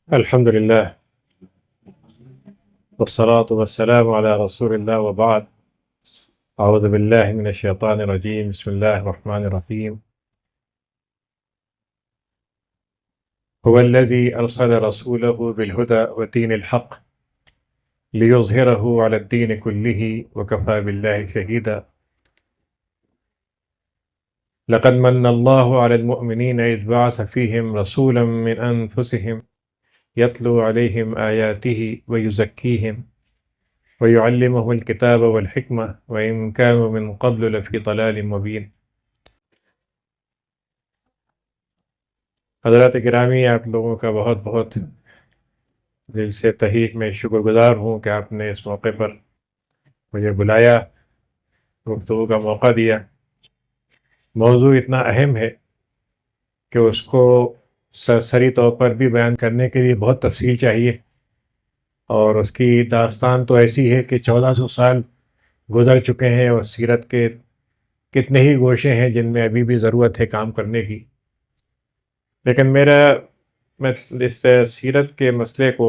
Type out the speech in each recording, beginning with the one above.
الحمد لله والصلاة والسلام على رسول الله وبعد. أعوذ بالله من الشيطان الرجيم. بسم الله الرحمن الرحيم. هو الذي أرسل رسوله بالهدى ودين الحق ليظهره على الدين كله وكفى بالله شهيدا. لقد من الله على المؤمنين إذ بعث فيهم رسولا من أنفسهم يتلو عليهم آياته ويزكيهم ويعلمهم الكتاب والحكمة وإن كانوا من قبل لفي ضلال مبين. حضرات گرامی، آپ لوگوں کا بہت بہت دل سے تحقیق میں شکر گزار ہوں کہ آپ نے اس موقع پر مجھے بلایا، گفتگو کا موقع دیا۔ موضوع اتنا اہم ہے کہ اس کو سرسری طور پر بھی بیان کرنے کے لیے بہت تفصیل چاہیے، اور اس کی داستان تو ایسی ہے کہ 1400 سال گزر چکے ہیں، اور سیرت کے کتنے ہی گوشے ہیں جن میں ابھی بھی ضرورت ہے کام کرنے کی۔ لیکن میں اس سیرت کے مسئلے کو،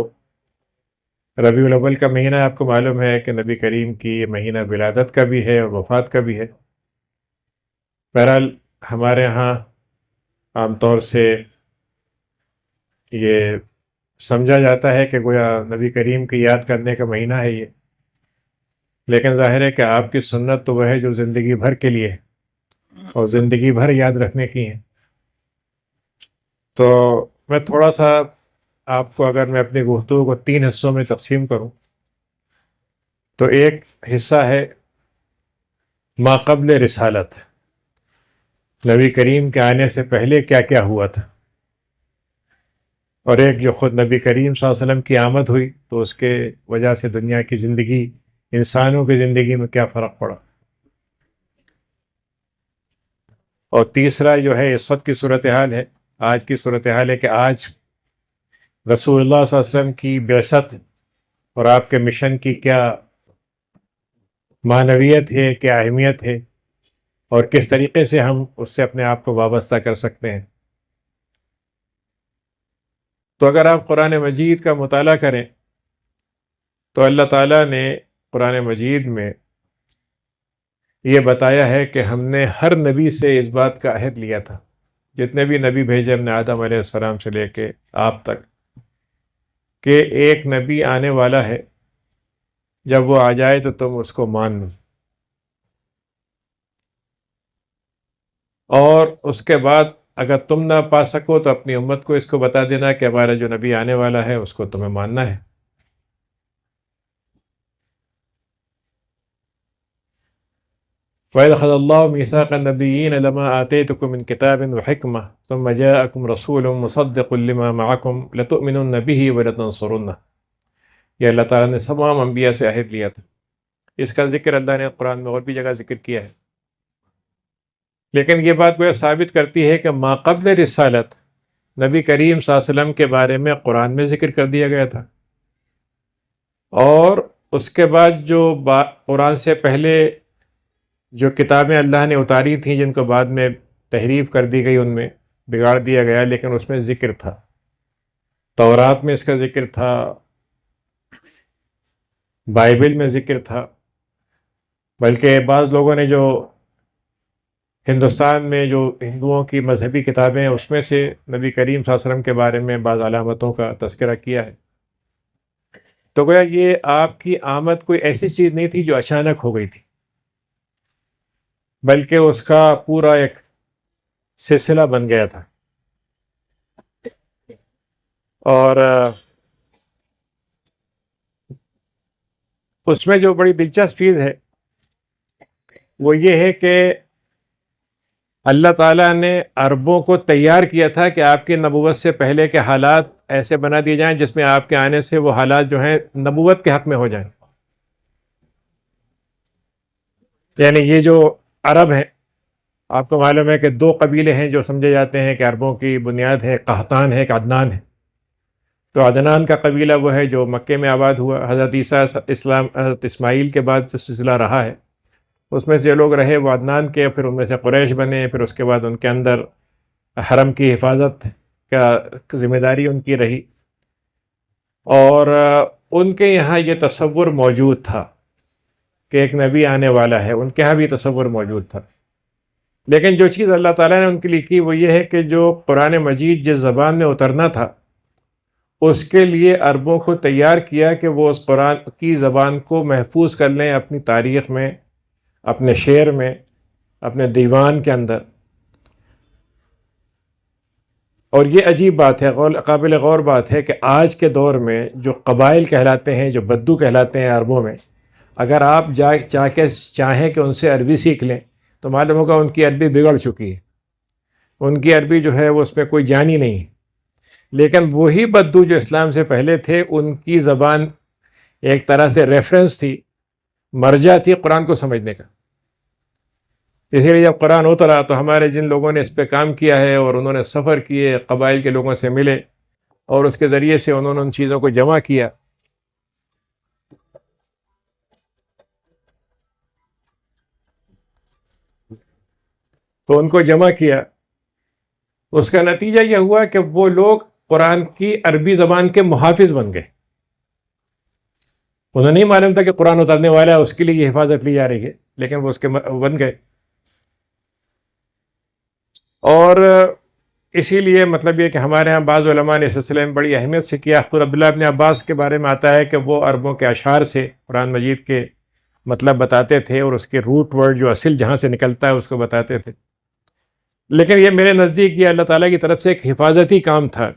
ربیع الاول کا مہینہ آپ کو معلوم ہے کہ نبی کریم کی یہ مہینہ ولادت کا بھی ہے اور وفات کا بھی ہے۔ بہرحال ہمارے ہاں عام طور سے یہ سمجھا جاتا ہے کہ گویا نبی کریم کی یاد کرنے کا مہینہ ہے یہ، لیکن ظاہر ہے کہ آپ کی سنت تو وہ ہے جو زندگی بھر کے لیے اور زندگی بھر یاد رکھنے کی ہیں۔ تو میں تھوڑا سا آپ کو، اگر میں اپنی گفتگو کو 3 حصوں میں تقسیم کروں، تو ایک حصہ ہے ما قبل رسالت، نبی کریم کے آنے سے پہلے کیا کیا ہوا تھا، اور ایک جو خود نبی کریم صلی اللہ علیہ وسلم کی آمد ہوئی تو اس کے وجہ سے دنیا کی زندگی، انسانوں کی زندگی میں کیا فرق پڑا، اور تیسرا جو ہے اس وقت کی صورتحال ہے، آج کی صورتحال ہے کہ آج رسول اللہ صلی اللہ علیہ وسلم کی بعثت اور آپ کے مشن کی کیا معنویت ہے، کیا اہمیت ہے، اور کس طریقے سے ہم اس سے اپنے آپ کو وابستہ کر سکتے ہیں۔ تو اگر آپ قرآن مجید کا مطالعہ کریں تو اللہ تعالیٰ نے قرآن مجید میں یہ بتایا ہے کہ ہم نے ہر نبی سے اس بات کا عہد لیا تھا، جتنے بھی نبی بھیجے ہم نے آدم علیہ السلام سے لے کے آپ تک، کہ ایک نبی آنے والا ہے، جب وہ آ جائے تو تم اس کو مان لو، اور اس کے بعد اگر تم نہ پا سکو تو اپنی امت کو اس کو بتا دینا کہ ہمارا جو نبی آنے والا ہے اس کو تمہیں ماننا ہے۔ وَإِذْ أَخَذَ اللَّهُ مِيثَاقَ النَّبِيِّينَ لَمَا آتَيْتُكُم مِّن كِتَابٍ وَحِكْمَةٍ ثُمَّ جَاءَكُمْ رَسُولٌ مُّصَدِّقٌ لِّمَا مَعَكُمْ لَتُؤْمِنُنَّ بِهِ وَلَتَنصُرُنَّهُ۔ یہ اللہ تعالیٰ نے تمام انبیاء سے عہد لیا تھا۔ اس کا ذکر اللہ نے قرآن میں اور بھی جگہ ذکر کیا ہے، لیکن یہ بات وہ ثابت کرتی ہے کہ ما قبل رسالت نبی کریم صلی اللہ علیہ وسلم کے بارے میں قرآن میں ذکر کر دیا گیا تھا، اور اس کے بعد جو قرآن سے پہلے جو کتابیں اللہ نے اتاری تھیں جن کو بعد میں تحریف کر دی گئی، ان میں بگاڑ دیا گیا، لیکن اس میں ذکر تھا۔ تورات میں اس کا ذکر تھا، بائبل میں ذکر تھا، بلکہ بعض لوگوں نے جو ہندوستان میں جو ہندوؤں کی مذہبی کتابیں ہیں اس میں سے نبی کریم صلی اللہ علیہ وسلم کے بارے میں بعض علامتوں کا تذکرہ کیا ہے۔ تو گویا یہ آپ کی آمد کوئی ایسی چیز نہیں تھی جو اچانک ہو گئی تھی، بلکہ اس کا پورا ایک سلسلہ بن گیا تھا۔ اور اس میں جو بڑی دلچسپ چیز ہے وہ یہ ہے کہ اللہ تعالیٰ نے عربوں کو تیار کیا تھا کہ آپ کی نبوت سے پہلے کے حالات ایسے بنا دیے جائیں جس میں آپ کے آنے سے وہ حالات جو ہیں نبوت کے حق میں ہو جائیں۔ یعنی یہ جو عرب ہیں، آپ کو معلوم ہے کہ 2 قبیلے ہیں جو سمجھے جاتے ہیں کہ عربوں کی بنیاد ہے، قحطان ہے، ایک عدنان ہے۔ تو عدنان کا قبیلہ وہ ہے جو مکے میں آباد ہوا، حضرت عیسیٰ حضرت اسماعیل کے بعد سے سلسلہ رہا ہے، اس میں سے جو لوگ رہے وہ عدنان کے، پھر ان میں سے قریش بنے، پھر اس کے بعد ان کے اندر حرم کی حفاظت کا ذمہ داری ان کی رہی، اور ان کے یہاں یہ تصور موجود تھا کہ ایک نبی آنے والا ہے، ان کے یہاں بھی تصور موجود تھا۔ لیکن جو چیز اللہ تعالیٰ نے ان کے لیے کی وہ یہ ہے کہ جو قرآن مجید جس زبان میں اترنا تھا اس کے لیے عربوں کو تیار کیا کہ وہ اس قرآن کی زبان کو محفوظ کر لیں اپنی تاریخ میں، اپنے شعر میں، اپنے دیوان کے اندر۔ اور یہ عجیب بات ہے، قابل غور بات ہے کہ آج کے دور میں جو قبائل کہلاتے ہیں، جو بدو کہلاتے ہیں عربوں میں، اگر آپ چاہیں کہ ان سے عربی سیکھ لیں تو معلوم ہوگا ان کی عربی بگڑ چکی ہے، ان کی عربی جو ہے وہ اس میں کوئی جان ہی نہیں ہے۔ لیکن وہی بدو جو اسلام سے پہلے تھے، ان کی زبان ایک طرح سے ریفرنس تھی، مرجع تھی قرآن کو سمجھنے کا۔ اسی لیے جب قرآن اترا تو ہمارے جن لوگوں نے اس پہ کام کیا ہے اور انہوں نے سفر کیے، قبائل کے لوگوں سے ملے اور اس کے ذریعے سے انہوں نے ان چیزوں کو جمع کیا، تو ان کو جمع کیا، اس کا نتیجہ یہ ہوا کہ وہ لوگ قرآن کی عربی زبان کے محافظ بن گئے۔ انہیں نہیں معلوم تھا کہ قرآن اترنے والا ہے، اس کے لیے یہ حفاظت لی جا رہی ہے، لیکن وہ اس کے بن گئے۔ اور اسی لیے مطلب یہ کہ ہمارے ہاں بعض علماء نے اس سلسلے میں بڑی اہمیت سے کیا۔ خود عبداللہ ابن عباس کے بارے میں آتا ہے کہ وہ عربوں کے اشعار سے قرآن مجید کے مطلب بتاتے تھے اور اس کے روٹ ورڈ جو اصل جہاں سے نکلتا ہے اس کو بتاتے تھے۔ لیکن یہ میرے نزدیک یہ اللہ تعالیٰ کی طرف سے ایک حفاظتی کام تھا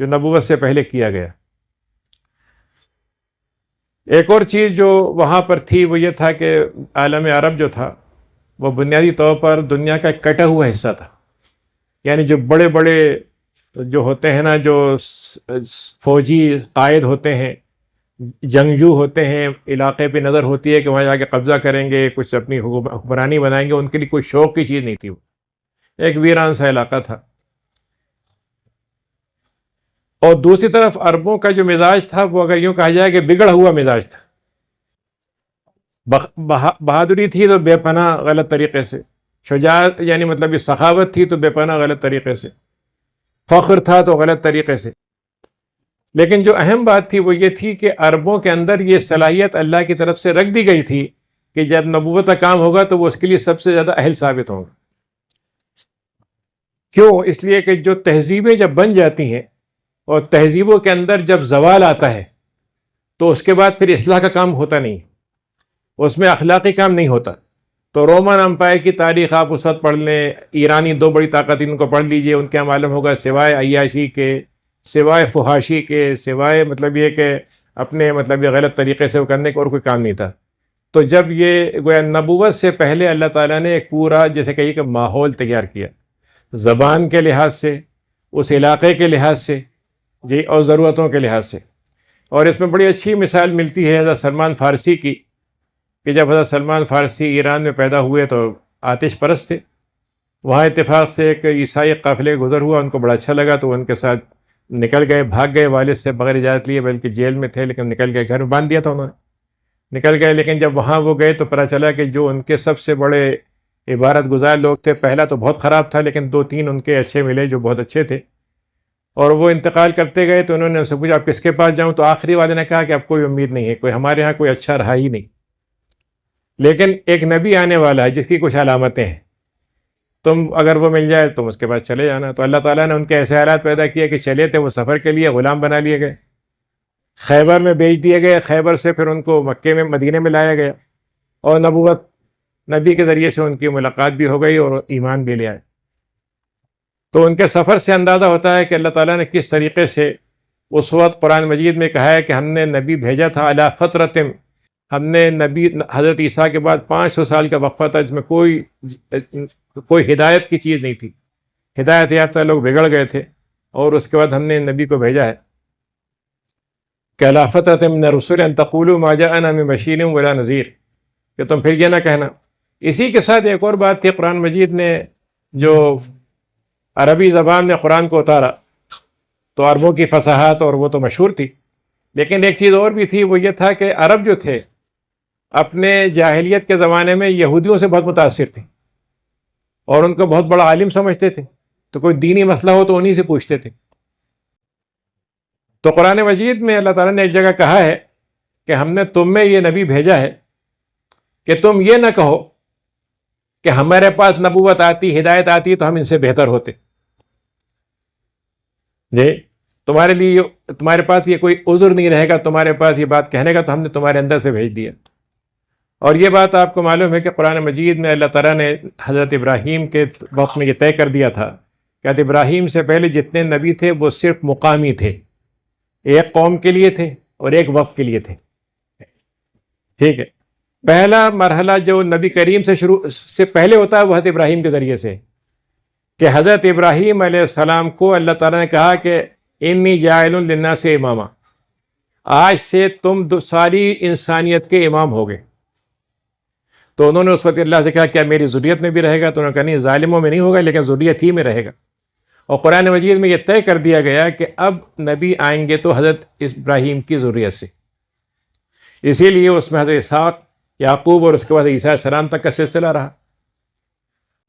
جو نبوت سے پہلے کیا گیا۔ ایک اور چیز جو وہاں پر تھی وہ یہ تھا کہ عالم عرب جو تھا وہ بنیادی طور پر دنیا کا ایک کٹا ہوا حصہ تھا، یعنی جو بڑے بڑے جو ہوتے ہیں نا، جو فوجی قائد ہوتے ہیں، جنگجو ہوتے ہیں، علاقے پہ نظر ہوتی ہے کہ وہاں جا کے قبضہ کریں گے، کچھ اپنی حکمرانی بنائیں گے، ان کے لیے کوئی شوق کی چیز نہیں تھی، وہ ایک ویران سا علاقہ تھا۔ اور دوسری طرف عربوں کا جو مزاج تھا وہ اگر یوں کہا جائے کہ بگڑا ہوا مزاج تھا۔ بہادری تھی تو بے پناہ غلط طریقے سے، شجاعت یعنی مطلب یہ سخاوت تھی تو بے پناہ غلط طریقے سے، فخر تھا تو غلط طریقے سے۔ لیکن جو اہم بات تھی وہ یہ تھی کہ عربوں کے اندر یہ صلاحیت اللہ کی طرف سے رکھ دی گئی تھی کہ جب نبوت کا کام ہوگا تو وہ اس کے لیے سب سے زیادہ اہل ثابت ہوں گے۔ کیوں؟ اس لیے کہ جو تہذیبیں جب بن جاتی ہیں اور تہذیبوں کے اندر جب زوال آتا ہے تو اس کے بعد پھر اصلاح کا کام ہوتا نہیں، اس میں اخلاقی کام نہیں ہوتا۔ تو رومن امپائر کی تاریخ آپ اس وقت پڑھ لیں، ایرانی دو بڑی طاقتیں ان کو پڑھ لیجئے، ان کے یہاں معلوم ہوگا سوائے عیاشی کے، سوائے فحاشی کے، سوائے مطلب یہ کہ اپنے مطلب یہ غلط طریقے سے وہ کرنے کا اور کوئی کام نہیں تھا۔ تو جب یہ گویا نبوت سے پہلے اللہ تعالیٰ نے ایک پورا جیسے کہیے کہ ماحول تیار کیا، زبان کے لحاظ سے، اس علاقے کے لحاظ سے، جی، اور ضرورتوں کے لحاظ سے۔ اور اس میں بڑی اچھی مثال ملتی ہے حضرت سلمان فارسی کی، کہ جب حضرت سلمان فارسی ایران میں پیدا ہوئے تو آتش پرست تھے، وہاں اتفاق سے ایک عیسائی قافلے گزر ہوا، ان کو بڑا اچھا لگا تو ان کے ساتھ نکل گئے، بھاگ گئے والد سے بغیر اجازت لیے، بلکہ جیل میں تھے لیکن نکل گئے، گھر میں باندھ دیا تھا انہوں نے، نکل گئے۔ لیکن جب وہاں وہ گئے تو پتہ چلا کہ جو ان کے سب سے بڑے عبادت گزار لوگ تھے، پہلا تو بہت خراب تھا لیکن دو تین ان کے ایسے ملے جو بہت اچھے تھے، اور وہ انتقال کرتے گئے تو انہوں نے ان سے پوچھا آپ کس کے پاس جاؤں، تو آخری والے نے کہا کہ اب کوئی امید نہیں ہے، کوئی ہمارے ہاں کوئی اچھا رہا ہی نہیں، لیکن ایک نبی آنے والا ہے جس کی کچھ علامتیں ہیں، تم اگر وہ مل جائے تم اس کے پاس چلے جانا۔ تو اللہ تعالیٰ نے ان کے ایسے حالات پیدا کیے کہ چلے تھے وہ سفر کے لیے، غلام بنا لیے گئے، خیبر میں بیچ دیے گئے، خیبر سے پھر ان کو مکے میں مدینے میں لایا گیا، اور نبوت نبی کے ذریعے سے ان کی ملاقات بھی ہو گئی اور ایمان بھی لے آئے۔ تو ان کے سفر سے اندازہ ہوتا ہے کہ اللہ تعالیٰ نے کس طریقے سے اس وقت قرآن مجید میں کہا ہے کہ ہم نے نبی بھیجا تھا علی فترۃ، ہم نے نبی حضرت عیسیٰ کے بعد 500 سال کا وقفہ تھا جس میں کوئی ہدایت کی چیز نہیں تھی، ہدایت یافتہ لوگ بگڑ گئے تھے، اور اس کے بعد ہم نے نبی کو بھیجا ہے کہ علی فترۃ من الرسل ان تقولوا ما جاءنا من بشیر ولا نذیر، کہ تم پھر یہ نہ کہنا۔ اسی کے ساتھ ایک اور بات تھی، قرآن مجید نے جو عربی زبان میں قرآن کو اتارا تو عربوں کی فصاحت اور وہ تو مشہور تھی، لیکن ایک چیز اور بھی تھی، وہ یہ تھا کہ عرب جو تھے اپنے جاہلیت کے زمانے میں یہودیوں سے بہت متاثر تھے اور ان کو بہت بڑا عالم سمجھتے تھے، تو کوئی دینی مسئلہ ہو تو انہی سے پوچھتے تھے، تو قرآن مجید میں اللہ تعالیٰ نے ایک جگہ کہا ہے کہ ہم نے تم میں یہ نبی بھیجا ہے کہ تم یہ نہ کہو کہ ہمارے پاس نبوت آتی، ہدایت آتی تو ہم ان سے بہتر ہوتے. جی تمہارے لیے تمہارے پاس یہ کوئی عذر نہیں رہے گا تمہارے پاس یہ بات کہنے کا، تو ہم نے تمہارے اندر سے بھیج دیا. اور یہ بات آپ کو معلوم ہے کہ قرآن مجید میں اللہ تعالیٰ نے حضرت ابراہیم کے وقت میں یہ طے کر دیا تھا کہ حضرت ابراہیم سے پہلے جتنے نبی تھے وہ صرف مقامی تھے، ایک قوم کے لیے تھے اور ایک وقت کے لیے تھے. ٹھیک ہے، پہلا مرحلہ جو نبی کریم سے پہلے ہوتا ہے وہ حضرت ابراہیم کے ذریعے سے، کہ حضرت ابراہیم علیہ السلام کو اللہ تعالیٰ نے کہا کہ انی جاعل للناس اماما، آج سے تم ساری انسانیت کے امام ہوگے. تو انہوں نے اس وقت اللہ سے کہا کیا میری ذریت میں بھی رہے گا؟ تو انہوں نے کہا نہیں، ظالموں میں نہیں ہوگا لیکن ذریت ہی میں رہے گا. اور قرآن مجید میں یہ طے کر دیا گیا کہ اب نبی آئیں گے تو حضرت ابراہیم کی ذریت سے. اسی لیے اس میں حضرت اسحاق، یعقوب اور اس کے بعد عیسیٰ علیہ السلام تک کا سلسلہ رہا.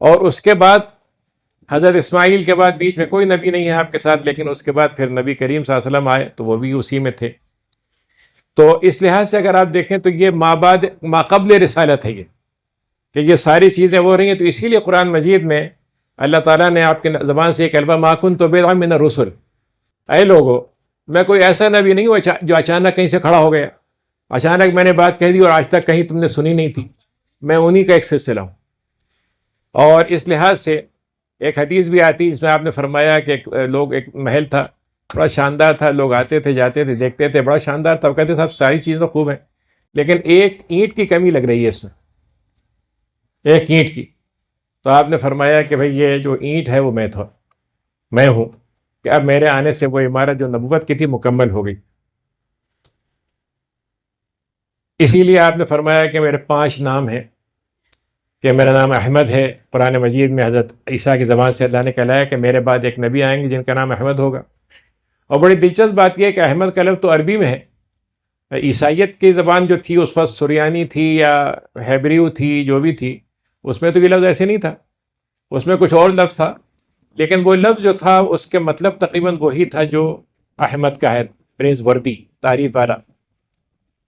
اور اس کے بعد حضرت اسماعیل کے بعد بیچ میں کوئی نبی نہیں ہے آپ کے ساتھ، لیکن اس کے بعد پھر نبی کریم صلی اللہ علیہ وسلم آئے تو وہ بھی اسی میں تھے. تو اس لحاظ سے اگر آپ دیکھیں تو یہ ماقبل رسالت ہے یہ، کہ یہ ساری چیزیں ہو رہی ہیں. تو اسی لیے قرآن مجید میں اللہ تعالیٰ نے آپ کے زبان سے ایک البا ما کنت بدعا من الرسل، اے لوگو میں کوئی ایسا نبی نہیں ہوں جو اچانک کہیں سے کھڑا ہو گیا، اچانک میں نے بات کہہ دی اور آج تک کہیں تم نے سنی نہیں تھی. میں انہی کا ایک سلسلہ ہوں. اور اس لحاظ سے ایک حدیث بھی آتی جس میں آپ نے فرمایا کہ ایک محل تھا، بڑا شاندار تھا، لوگ آتے تھے جاتے تھے دیکھتے تھے، بڑا شاندار تھا. وہ کہتے صاحب ساری چیزیں تو خوب ہیں لیکن ایک اینٹ کی کمی لگ رہی ہے اس میں، ایک اینٹ کی. تو آپ نے فرمایا کہ بھئی یہ جو اینٹ ہے وہ میں ہوں، کہ اب میرے آنے سے وہ عمارت جو نبوت کی تھی مکمل ہو گئی. اسی لیے آپ نے فرمایا کہ میرے 5 نام ہیں، کہ میرا نام احمد ہے. قرآن مجید میں حضرت عیسیٰ کی زبان سے اللہ نے کہلایا کہ میرے بعد ایک نبی آئیں گے جن کا نام احمد ہوگا. اور بڑی دلچسپ بات یہ ہے کہ احمد کا لفظ تو عربی میں ہے. عیسائیت کی زبان جو تھی اس وقت سریانی تھی یا ہیبریو تھی، جو بھی تھی، اس میں تو یہ لفظ ایسے نہیں تھا، اس میں کچھ اور لفظ تھا. لیکن وہ لفظ جو تھا اس کے مطلب تقریباً وہی تھا جو احمد کا ہے، پریز وردی، تعریف والا.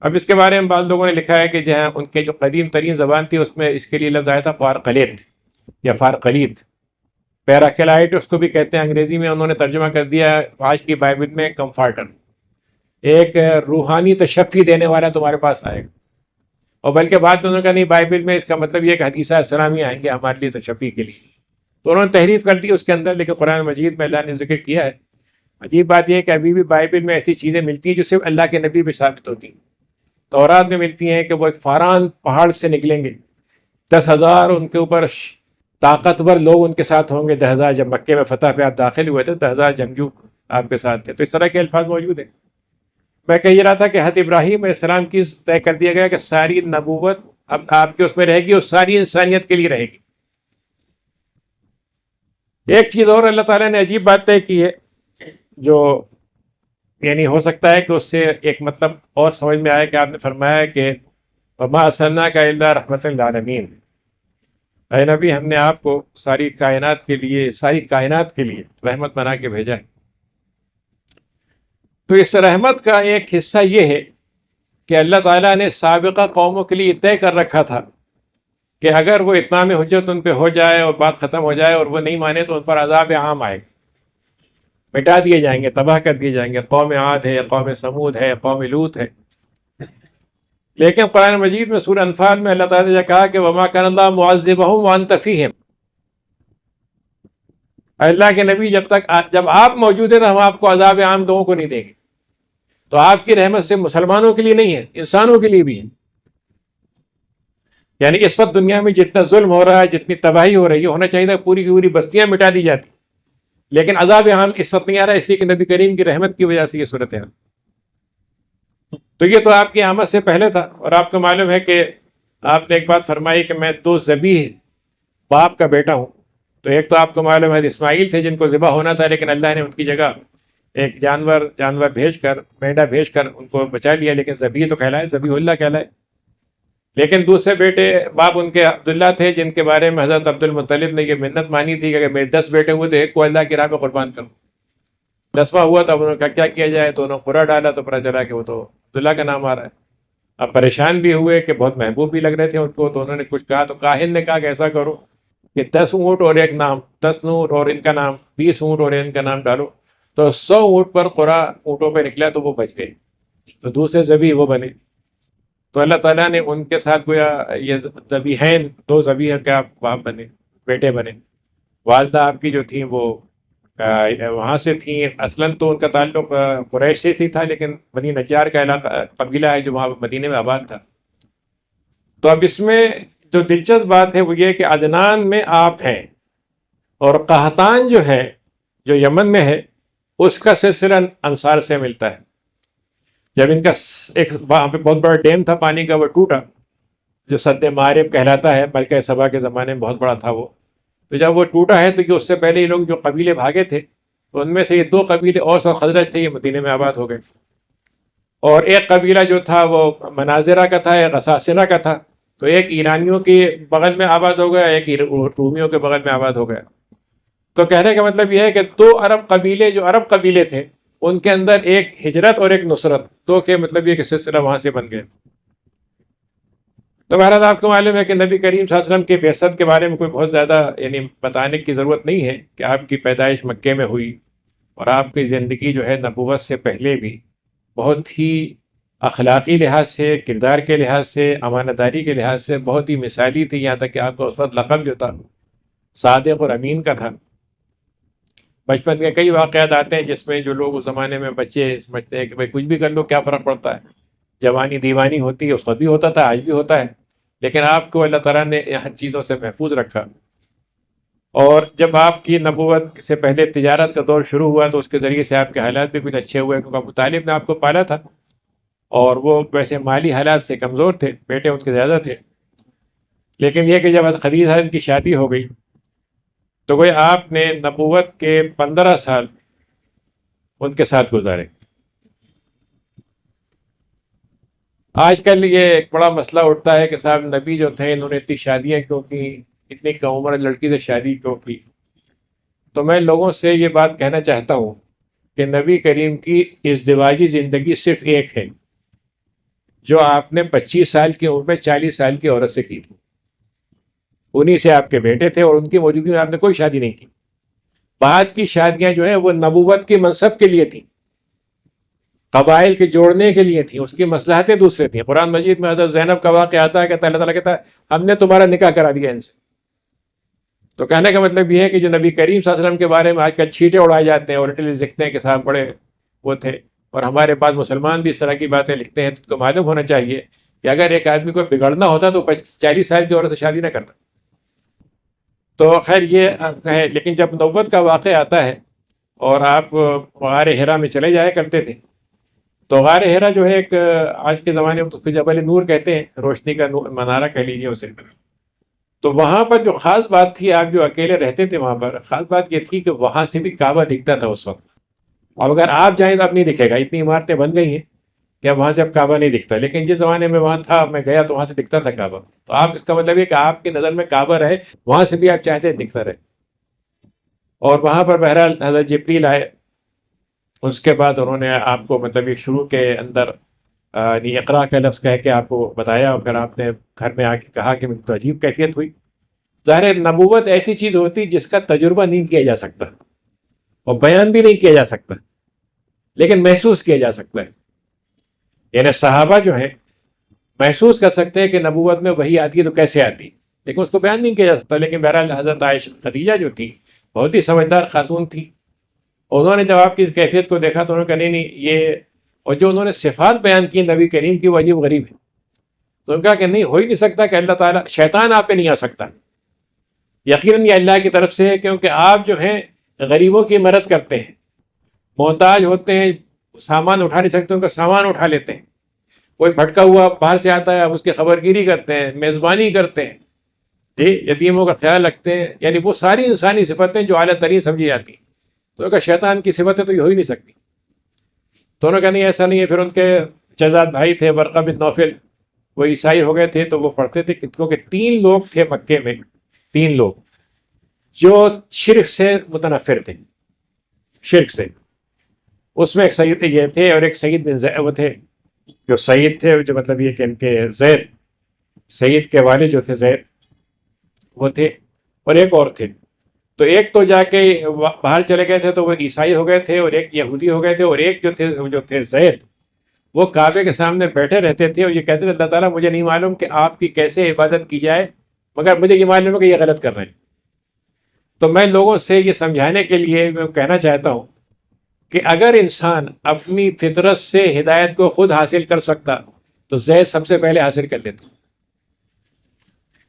اب اس کے بارے میں بعض لوگوں نے لکھا ہے کہ جہاں ان کے جو قدیم ترین زبان تھی اس میں اس کے لیے لفظ آیا تھا فارقلیت یا فارقلیت، پیراکلائٹ اس کو بھی کہتے ہیں انگریزی میں. انہوں نے ترجمہ کر دیا آج کی بائبل میں کمفارٹر، ایک روحانی تشفی دینے والا تمہارے پاس آئے گا. اور بلکہ بعد میں انہوں نے کہا نہیں، بائبل میں اس کا مطلب یہ کہ حدیث السلام ہی آئیں گے ہمارے لیے تشفی کے لیے. تو انہوں نے تحریف کر دی اس کے اندر، لیکن قرآن مجید میں اللہ نے ذکر کیا ہے. عجیب بات یہ ہے کہ ابھی بھی بائبل میں ایسی چیزیں ملتی ہیں جو صرف اللہ کے نبی پہ ثابت ہوتی ہیں. تورات میں ملتی ہیں کہ وہ ایک فاران پہاڑ سے نکلیں گے، 10,000 ان کے اوپر طاقتور لوگ ان کے ساتھ ہوں گے. 10,000 جب مکے میں فتح پہ آپ داخل ہوئے تھے 10,000 جنگجو آپ کے ساتھ تھے. تو اس طرح کے الفاظ موجود ہیں. میں کہہ رہا تھا کہ حضرت ابراہیم علیہ السلام کی طے کر دیا گیا کہ ساری نبوت اب آپ کے اس میں رہے گی اور ساری انسانیت کے لیے رہے گی. ایک چیز اور اللہ تعالیٰ نے عجیب بات طے کی ہے، جو یعنی ہو سکتا ہے کہ اس سے ایک مطلب اور سمجھ میں آئے، کہ آپ نے فرمایا کہ وما ارسلناک الا رحمۃ للعالمین، اے نبی ہم نے آپ کو ساری کائنات کے لیے رحمت بنا کے بھیجا ہے. تو اس رحمت کا ایک حصہ یہ ہے کہ اللہ تعالیٰ نے سابقہ قوموں کے لیے طے کر رکھا تھا کہ اگر وہ اتمام حجت ان پہ ہو جائے اور بات ختم ہو جائے اور وہ نہیں مانے تو ان پر عذاب عام آئے گا، مٹا دیے جائیں گے، تباہ کر دیے جائیں گے. قوم عاد ہے، قوم سمود ہے، قوم لوط ہے. لیکن قرآن مجید میں سورہ انفال میں اللہ تعالیٰ نے کہا کہ وما کان اللہ معذبہم وانت فیہم، اللہ کے نبی جب آپ موجود ہیں تو ہم آپ کو عذاب عام لوگوں کو نہیں دیں گے. تو آپ کی رحمت سے مسلمانوں کے لیے نہیں ہے، انسانوں کے لیے بھی ہے. یعنی اس وقت دنیا میں جتنا ظلم ہو رہا ہے، جتنی تباہی ہو رہی ہے، ہونا چاہیے تھا پوری کی پوری بستیاں مٹا دی جاتی، لیکن عذاب عام اس وقت نہیں آ رہا، اس لیے کہ نبی کریم کی رحمت کی وجہ سے یہ صورت ہے. تو یہ تو آپ کی آمد سے پہلے تھا. اور آپ کو معلوم ہے کہ آپ نے ایک بات فرمائی کہ میں 2 ذبیح باپ کا بیٹا ہوں. تو ایک تو آپ کو معلوم ہے اسماعیل تھے جن کو ذبح ہونا تھا، لیکن اللہ نے ان کی جگہ ایک جانور بھیج کر، مینڈا بھیج کر ان کو بچا لیا، لیکن ذبیح تو کہلائے، ذبیح اللہ کہلائے. لیکن دوسرے بیٹے باپ ان کے عبداللہ تھے، جن کے بارے میں حضرت عبد المطلب نے یہ منت مانی تھی کہ اگر میرے 10 بیٹے ہوئے تو ایک کو اللہ کی راہ میں قربان کروں. 10واں ہوا تھا، انہوں نے کہا کیا کیا جائے، تو انہوں نے قرا ڈالا تو پتہ چلا کہ وہ تو عبداللہ کا نام آ رہا ہے۔ اب پریشان بھی ہوئے کہ بہت محبوب بھی لگ رہے تھے ان کو، تو انہوں نے کچھ کہا، تو کاہن نے کہا کہ ایسا کرو کہ 10 اونٹ اور ایک نام، 10 اونٹ اور ان کا نام، 20 اونٹ اور ان کا نام ڈالو، تو 100 اونٹ پر قرا اونٹوں پہ نکلا تو وہ بچ گئے، تو دوسرے ذبیح وہ بنے۔ تو اللہ تعالیٰ نے ان کے ساتھ گویا یہ ذبیحین، 2 ذبیح کا باپ بنے، بیٹے بنے۔ والدہ آپ کی جو تھیں وہ وہاں سے تھیں، اصلاً تو ان کا تعلق قریش سے تھی تھا، لیکن بنی نجار کا علاقہ قبیلہ ہے جو وہاں مدینے میں آباد تھا۔ تو اب اس میں جو دلچسپ بات ہے وہ یہ کہ عدنان میں آپ ہیں، اور قحطان جو ہے جو یمن میں ہے اس کا سلسلہ انصار سے ملتا ہے۔ جب ان کا ایک وہاں پہ بہت بڑا ڈیم تھا پانی کا، وہ ٹوٹا، جو سد معارب کہلاتا ہے، ملکہ سبا کے زمانے میں بہت بڑا تھا وہ، تو جب وہ ٹوٹا ہے تو کہ اس سے پہلے یہ لوگ جو قبیلے بھاگے تھے، تو ان میں سے یہ 2 قبیلے اوس اور خزرج تھے، یہ مدینے میں آباد ہو گئے، اور ایک قبیلہ جو تھا وہ مناظرہ کا تھا، ایک غساسنہ کا تھا، تو ایک ایرانیوں کے بغل میں آباد ہو گیا، ایک رومیوں کے بغل میں آباد ہو گیا۔ تو کہنے کا مطلب یہ ہے کہ 2 عرب قبیلے جو عرب قبیلے تھے ان کے اندر ایک ہجرت اور ایک نصرت، تو کہ مطلب یہ کہ سلسلہ وہاں سے بن گئے۔ تو بہرحال آپ کو معلوم ہے کہ نبی کریم صلی اللہ علیہ وسلم کے بعثت کے بارے میں کوئی بہت زیادہ یعنی بتانے کی ضرورت نہیں ہے کہ آپ کی پیدائش مکے میں ہوئی، اور آپ کی زندگی جو ہے نبوت سے پہلے بھی بہت ہی اخلاقی لحاظ سے، کردار کے لحاظ سے، امانت داری کے لحاظ سے بہت ہی مثالی تھی، یہاں تک کہ آپ کا اس وقت لقب جو تھا صادق اور امین کا تھا۔ بچپن کے کئی واقعات آتے ہیں جس میں جو لوگ اس زمانے میں بچے سمجھتے ہیں کہ بھائی کچھ بھی کر لو کیا فرق پڑتا ہے، جوانی دیوانی ہوتی ہے، اس وقت بھی ہوتا تھا، آج بھی ہوتا ہے، لیکن آپ کو اللہ تعالیٰ نے ہر چیزوں سے محفوظ رکھا۔ اور جب آپ کی نبوت سے پہلے تجارت کا دور شروع ہوا تو اس کے ذریعے سے آپ کے حالات بھی کچھ اچھے ہوئے، کیونکہ ابو طالب نے آپ کو پالا تھا، اور وہ ویسے مالی حالات سے کمزور تھے، بیٹے ان کے زیادہ تھے، لیکن یہ کہ جب خدیجہ کی شادی ہو گئی تو وہ آپ نے نبوت کے 15 سال ان کے ساتھ گزارے۔ آج کل یہ ایک بڑا مسئلہ اٹھتا ہے کہ صاحب نبی جو تھے انہوں نے اتنی شادیاں کیوں کی، اتنی کم عمر لڑکی سے شادی کیوں کی؟ تو میں لوگوں سے یہ بات کہنا چاہتا ہوں کہ نبی کریم کی ازدواجی زندگی صرف ایک ہے، جو آپ نے 25 سال کی عمر میں 40 سال کی عورت سے کی تھی، انہی سے آپ کے بیٹے تھے، اور ان کی موجودگی میں آپ نے کوئی شادی نہیں کی۔ بعد کی شادیاں جو ہیں وہ نبوت کی منصب کے لیے تھیں، قبائل کے جوڑنے کے لیے تھیں، اس کی مصلحتیں دوسرے تھیں۔ قرآن مجید میں حضرت زینب کا واقعہ آتا ہے کہ اللہ تعالیٰ کہتا ہے ہم نے تمہارا نکاح کرا دیا ان سے۔ تو کہنے کا مطلب یہ ہے کہ جو نبی کریم صلی اللہ علیہ وسلم کے بارے میں آج کل چھیٹے اڑائے جاتے ہیں اور لکھتے ہیں کہ صاحب بڑے وہ تھے، اور ہمارے پاس مسلمان بھی اس طرح کی باتیں لکھتے ہیں، تو اس کو معلوم ہونا چاہیے کہ اگر ایک آدمی کو بگڑنا ہوتا تو 40 سال کی عورت سے شادی نہ کرتا۔ تو خیر یہ ہے، لیکن جب نبوت کا واقعہ آتا ہے اور آپ غار حرا میں چلے جایا کرتے تھے، تو غار حرا جو ہے ایک آج کے زمانے میں تو جبل نور کہتے ہیں، روشنی کا منارہ کہہ لیجیے اسے۔ تو وہاں پر جو خاص بات تھی، آپ جو اکیلے رہتے تھے وہاں پر، خاص بات یہ تھی کہ وہاں سے بھی کعبہ دکھتا تھا اس وقت۔ اب اگر آپ جائیں تو اب نہیں دکھے گا، اتنی عمارتیں بن گئی ہیں کہ اب وہاں سے اب کعبہ نہیں دکھتا، لیکن جس زمانے میں وہاں تھا، میں گیا تو وہاں سے دکھتا تھا کعبہ۔ تو آپ اس کا مطلب یہ کہ آپ کی نظر میں کعبہ رہے، وہاں سے بھی آپ چاہتے دکھتا رہے۔ اور وہاں پر بہرحال حضرت جبریل آئے، اس کے بعد انہوں نے آپ کو مطلب یہ شروع کے اندر اقرا کا لفظ کہہ کے آپ کو بتایا، اور پھر آپ نے گھر میں آ کے کہا کہ مجھے تو عجیب کیفیت ہوئی۔ ظاہر نبوت ایسی چیز ہوتی جس کا تجربہ نہیں کیا جا سکتا اور بیان بھی نہیں کیا جا سکتا، لیکن محسوس کیا جا سکتا ہے۔ یعنی صحابہ جو ہیں محسوس کر سکتے ہیں کہ نبوت میں وہی آتی ہے تو کیسے آتی، لیکن اس کو بیان نہیں کیا جا سکتا۔ لیکن بہرحال حضرت عائشہ خدیجہ جو تھی بہت ہی سمجھدار خاتون تھی، انہوں نے جب آپ کی کیفیت کو دیکھا تو انہوں نے کہا نہیں یہ، اور جو انہوں نے صفات بیان کی نبی کریم کی وہ عجیب غریب ہے، تو انہوں نے کہا کہ نہیں ہو ہی نہیں سکتا کہ اللہ تعالیٰ، شیطان آپ پہ نہیں آ سکتا، یقیناً یہ اللہ کی طرف سے ہے، کیونکہ آپ جو ہیں غریبوں کی مدد کرتے ہیں، محتاج ہوتے ہیں، سامان اٹھا نہیں سکتے ان کا سامان اٹھا لیتے ہیں، کوئی بھٹکا ہوا باہر سے آتا ہے آپ اس کی خبر گیری کرتے ہیں، میزبانی کرتے ہیں، جی یتیموں کا خیال رکھتے ہیں، یعنی وہ ساری انسانی صفتیں جو اعلیٰ ترین سمجھی جاتی ہیں۔ تو ان کا شیطان کی صفتیں تو یہ ہو ہی نہیں سکتی۔ تو انہوں نے کہا نہیں ایسا نہیں ہے۔ پھر ان کے چچاد بھائی تھے ورقہ بن نوفل، وہ عیسائی ہو گئے تھے، تو وہ پڑھتے تھے کیونکہ 3 لوگ تھے مکے میں، 3 لوگ جو شرک سے متنفر تھے، شرک سے، اس میں ایک سعید یہ تھے اور ایک سعید بن زید وہ تھے، جو سعید تھے، جو مطلب یہ کہ ان کے زید، سعید کے والد جو تھے زید وہ تھے، اور ایک اور تھے۔ تو ایک تو جا کے باہر چلے گئے تھے تو وہ عیسائی ہو گئے تھے، اور ایک یہودی ہو گئے تھے، اور ایک جو تھے زید، وہ کعبے کے سامنے بیٹھے رہتے تھے اور یہ کہتے تھے اللہ تعالیٰ مجھے نہیں معلوم کہ آپ کی کیسے عبادت کی جائے، مگر مجھے یہ معلوم ہے کہ یہ غلط کر رہے ہیں۔ تو میں لوگوں سے یہ سمجھانے کے لیے میں کہنا چاہتا ہوں کہ اگر انسان اپنی فطرت سے ہدایت کو خود حاصل کر سکتا تو زید سب سے پہلے حاصل کر لیتا،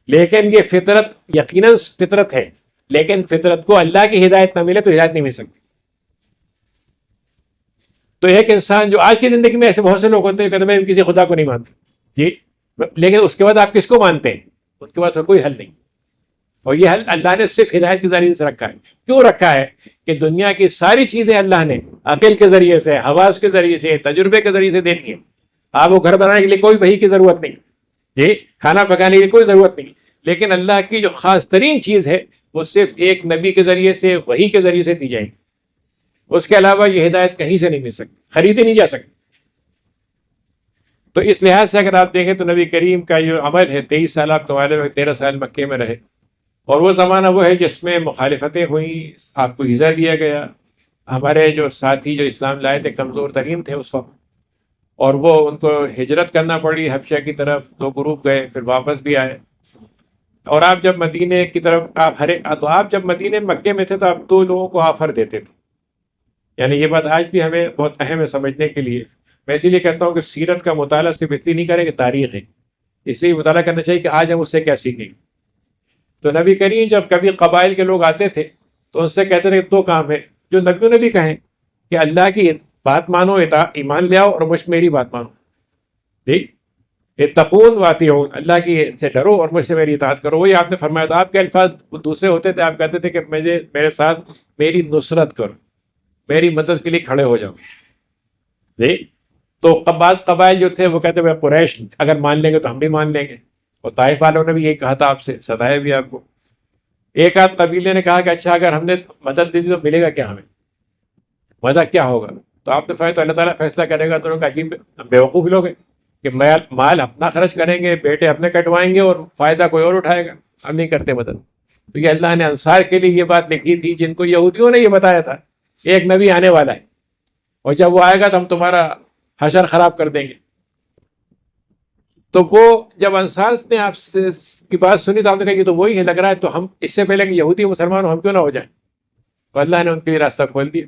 لیکن یہ فطرت یقیناً فطرت ہے، لیکن فطرت کو اللہ کی ہدایت نہ ملے تو ہدایت نہیں مل سکتی۔ تو ایک انسان جو آج کی زندگی میں ایسے بہت سے لوگ ہوتے ہیں کہتے ہیں میں کسی خدا کو نہیں مانتا جی، لیکن اس کے بعد آپ کس کو مانتے ہیں؟ اس کے بعد کوئی حل نہیں، اور یہ حل اللہ نے صرف ہدایت کے ذریعے سے رکھا ہے۔ کیوں رکھا ہے؟ کہ دنیا کی ساری چیزیں اللہ نے عقل کے ذریعے سے، حواس کے ذریعے سے، تجربے کے ذریعے سے دینی ہے۔ آپ کو گھر بنانے کے لیے کوئی وحی کی ضرورت نہیں جی، کھانا پکانے کی کوئی ضرورت نہیں، لیکن اللہ کی جو خاص ترین چیز ہے وہ صرف ایک نبی کے ذریعے سے، وحی کے ذریعے سے دی جائے گی۔ اس کے علاوہ یہ ہدایت کہیں سے نہیں مل سکتی، خریدی نہیں جا سکتی۔ تو اس لحاظ سے اگر آپ دیکھیں تو نبی کریم کا جو عمل ہے، 23 سال آپ کمالے میں، 13 سال مکے میں رہے، اور وہ زمانہ وہ ہے جس میں مخالفتیں ہوئیں، آپ کو ایذا دیا گیا۔ ہمارے جو ساتھی جو اسلام لائے تھے کمزور ترین تھے اس وقت، اور وہ ان کو ہجرت کرنا پڑی حبشہ کی طرف، 2 گروپ گئے پھر واپس بھی آئے۔ اور آپ جب مدینے کی طرف تو آپ جب مدینے مکے میں تھے تو آپ 2 لوگوں کو آفر دیتے تھے، یعنی یہ بات آج بھی ہمیں بہت اہم ہے سمجھنے کے لیے۔ میں اسی لیے کہتا ہوں کہ سیرت کا مطالعہ صرف اس لیے نہیں کریں کہ تاریخ ہے، اس لیے مطالعہ کرنا چاہیے کہ آج ہم اس سے کیا سیکھیں گے۔ تو نبی کریم جب کبھی قبائل کے لوگ آتے تھے تو ان سے کہتے تھے کہ 2 کام ہے جو نبیوں نے بھی کہیں کہ اللہ کی بات مانو، ایمان لے آؤ، اور مجھ میری بات مانو، ٹھیک، اتقون واطیعون، اللہ کی سے ڈرو اور مجھ سے میری اطاعت کرو۔ وہی آپ نے فرمایا تھا، آپ کے الفاظ دوسرے ہوتے تھے، آپ کہتے تھے کہ میرے ساتھ میری نصرت کرو، میری مدد کے لیے کھڑے ہو جاؤ جی۔ تو بعض قبائل جو تھے وہ کہتے ہیں قریش اگر مان لیں گے تو ہم بھی مان لیں گے، اور طائف والوں نے بھی یہی کہا تھا آپ سے، ستایا بھی آپ کو۔ ایک آدھ قبیلے نے کہا کہ اچھا اگر ہم نے مدد دے دی تو ملے گا کیا، ہمیں مدد کیا ہوگا؟ تو آپ نے فرمایا تو اللہ تعالیٰ فیصلہ کرے گا۔ تو انہوں نے کہا عجیب بیوقوف لوگ ہیں کہ مال اپنا خرچ کریں گے، بیٹے اپنے کٹوائیں گے اور فائدہ کوئی اور اٹھائے گا، ہم نہیں کرتے مدد۔ تو یہ اللہ نے انصار کے لیے یہ بات لکھی تھی جن کو یہودیوں نے یہ بتایا تھا ایک نبی آنے والا ہے، اور جب وہ آئے گا تو ہم تمہارا حشر خراب کر دیں گے۔ تو وہ جب انصار نے آپ سے کی بات سنی تو آپ نے کہا کہ تو وہی ہے لگ رہا ہے، تو ہم اس سے پہلے کہ یہودی مسلمان ہم کیوں نہ ہو جائیں؟ تو اللہ نے ان کے لیے راستہ کھول دیا،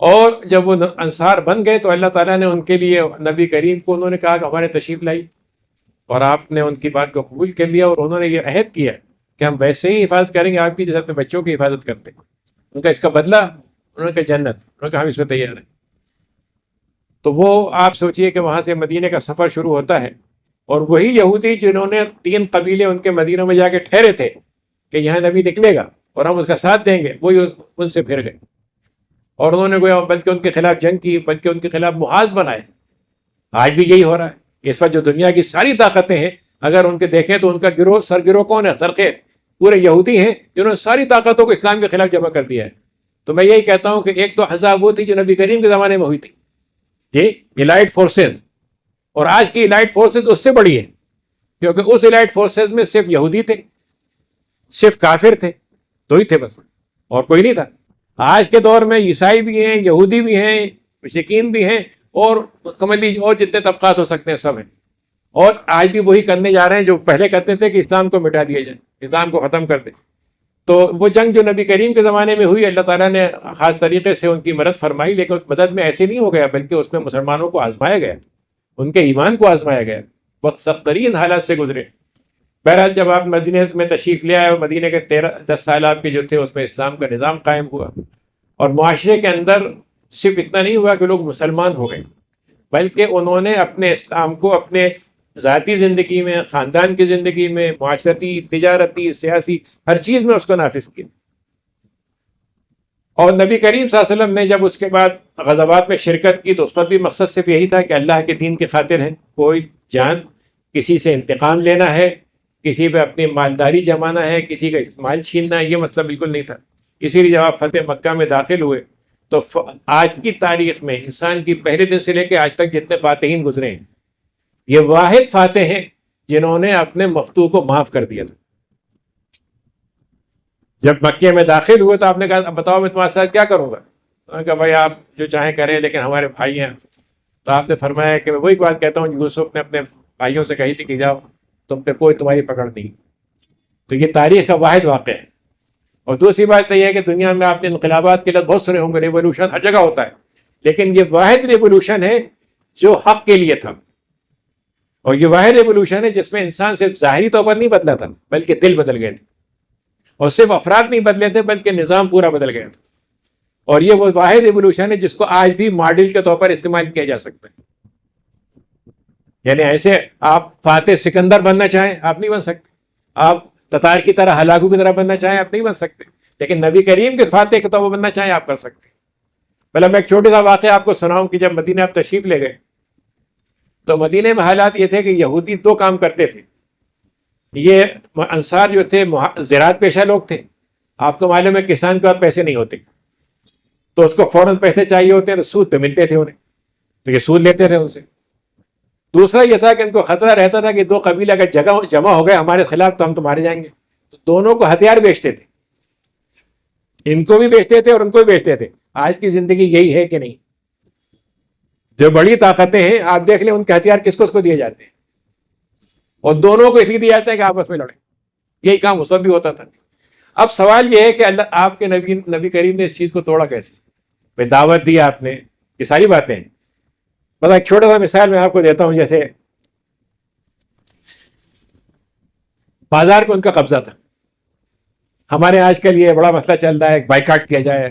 اور جب وہ انصار بن گئے تو اللہ تعالیٰ نے ان کے لیے نبی کریم کو انہوں نے کہا کہ ہمارے تشریف لائی، اور آپ نے ان کی بات کو قبول کر لیا، اور انہوں نے یہ عہد کیا کہ ہم ویسے ہی حفاظت کریں گے آپ کی جیسے اپنے بچوں کی حفاظت کرتے ہیں۔ ان کا اس کا بدلہ، انہوں نے کہا جنت، انہوں نے کہا ہم اس میں تیار ہیں۔ تو وہ آپ سوچئے کہ وہاں سے مدینے کا سفر شروع ہوتا ہے، اور وہی یہودی جنہوں نے 3 قبیلے ان کے مدینہ میں جا کے ٹھہرے تھے کہ یہاں نبی نکلے گا اور ہم اس کا ساتھ دیں گے، وہی ان سے پھر گئے، اور انہوں نے گویا بلکہ ان کے خلاف جنگ کی، بلکہ ان کے خلاف محاذ بنائے۔ آج بھی یہی ہو رہا ہے۔ اس وقت جو دنیا کی ساری طاقتیں ہیں اگر ان کے دیکھیں تو ان کا گروہ سرگروہ کون ہے؟ سرخیر پورے یہودی ہیں جنہوں نے ساری طاقتوں کو اسلام کے خلاف جمع کر دیا ہے۔ تو میں یہی کہتا ہوں کہ ایک تو حزب وہ تھی جو نبی کریم کے زمانے میں ہوئی تھی جی، الائٹ فورسز، اور آج کی الائٹ فورسز اس سے بڑی ہے، کیونکہ اس الائٹ فورسز میں صرف یہودی تھے، صرف کافر تھے، 2 ہی تھے بس، اور کوئی نہیں تھا۔ آج کے دور میں عیسائی بھی ہیں، یہودی بھی ہیں، مشرکین بھی ہیں، اور کملی اور جتنے طبقات ہو سکتے ہیں سب ہیں، اور آج بھی وہی کرنے جا رہے ہیں جو پہلے کرتے تھے کہ اسلام کو مٹا دیا جائے، اسلام کو ختم کر دیں۔ تو وہ جنگ جو نبی کریم کے زمانے میں ہوئی، اللہ تعالیٰ نے خاص طریقے سے ان کی مدد فرمائی، لیکن اس مدد میں ایسے نہیں ہو گیا، بلکہ اس میں مسلمانوں کو آزمایا گیا، ان کے ایمان کو آزمایا گیا، وقت سخت ترین حالات سے گزرے۔ بہرحال جب آپ مدینے میں تشریف لے آئے اور مدینے کے 10 سال آپ کے جو تھے اس میں اسلام کا نظام قائم ہوا، اور معاشرے کے اندر صرف اتنا نہیں ہوا کہ لوگ مسلمان ہو گئے، بلکہ انہوں نے اپنے اسلام کو اپنے ذاتی زندگی میں، خاندان کی زندگی میں، معاشرتی، تجارتی، سیاسی، ہر چیز میں اس کو نافذ کیا۔ اور نبی کریم صلی اللہ علیہ وسلم نے جب اس کے بعد غزوات میں شرکت کی تو اس وقت بھی مقصد صرف یہی تھا کہ اللہ کے دین کی خاطر ہے، کوئی جان، کسی سے انتقام لینا ہے، کسی پہ اپنی مالداری جمانا ہے، کسی کا مال چھیننا ہے، یہ مسئلہ بالکل نہیں تھا۔ اسی لیے جب آپ فتح مکہ میں داخل ہوئے تو آج کی تاریخ میں انسان کی پہلے دن سے لے کے آج تک جتنے فاتحین گزرے ہیں، یہ واحد فاتح ہیں جنہوں نے اپنے مفتوح کو معاف کر دیا تھا. جب مکے میں داخل ہوئے تو آپ نے کہا بتاؤ میں تمہارے ساتھ کیا کروں گا؟ انہوں نے کہا بھائی آپ جو چاہیں کریں لیکن ہمارے بھائی ہیں. تو آپ نے فرمایا کہ میں وہی بات کہتا ہوں یوسف نے اپنے بھائیوں سے کہی تھی کہ جاؤ تم پہ کوئی تمہاری پکڑ نہیں. تو یہ تاریخ کا واحد واقعہ ہے. اور دوسری بات یہ ہے کہ دنیا میں آپ نے انقلابات کے لفظ بہت سنے ہوں گے، ریولوشن ہر جگہ ہوتا ہے، لیکن یہ واحد ریولوشن ہے جو حق کے لیے تھا. اور یہ واحد ریولوشن ہے جس میں انسان صرف ظاہری طور پر نہیں بدلا تھا بلکہ دل بدل گئے تھے، اور صرف افراد نہیں بدلے تھے بلکہ نظام پورا بدل گیا تھا. اور یہ وہ واحد ریولوشن ہے جس کو آج بھی ماڈل کے طور پر استعمال کیا جا سکتا ہے. یعنی ایسے آپ فاتح سکندر بننا چاہیں آپ نہیں بن سکتے، آپ تتار کی طرح ہلاکو کی طرح بننا چاہیں آپ نہیں بن سکتے، لیکن نبی کریم کے فاتح کے طور پر بننا چاہیں آپ کر سکتے. پہلے میں ایک چھوٹا سا واقعہ آپ کو سناؤں کہ جب مدینہ آپ تشریف لے گئے تو مدینہ میں حالات یہ تھے کہ یہودی دو کام کرتے تھے. یہ انصار جو تھے زراعت پیشہ لوگ تھے. آپ کو معلوم ہے کسان کے پاس پیسے نہیں ہوتے تو اس کو فوراً پیسے چاہیے ہوتے ہیں تو سود پہ ملتے تھے انہیں، تو یہ سود لیتے تھے ان سے. دوسرا یہ تھا کہ ان کو خطرہ رہتا تھا کہ دو قبیلہ اگر جمع ہو گئے ہمارے خلاف تو ہم تو مارے جائیں گے، تو دونوں کو ہتھیار بیچتے تھے، ان کو بھی بیچتے تھے اور ان کو بھی بیچتے تھے. آج کی زندگی یہی ہے کہ نہیں؟ جو بڑی طاقتیں ہیں آپ دیکھ لیں ان کے ہتھیار کس کو دیے جاتے ہیں، اور دونوں کو اس لیے دیا جاتا ہے کہ آپس میں لڑیں. یہی کام اس وقت بھی ہوتا تھا. اب سوال یہ ہے کہ اللہ آپ کے نبی کریم نے اس چیز کو توڑا کیسے؟ بھائی دعوت دی آپ نے، یہ ساری باتیں ہیں. بس ایک چھوٹا سا مثال میں آپ کو دیتا ہوں. جیسے بازار کو ان کا قبضہ تھا. ہمارے آج کل یہ بڑا مسئلہ چل رہا ہے بائیکاٹ کیا جائے،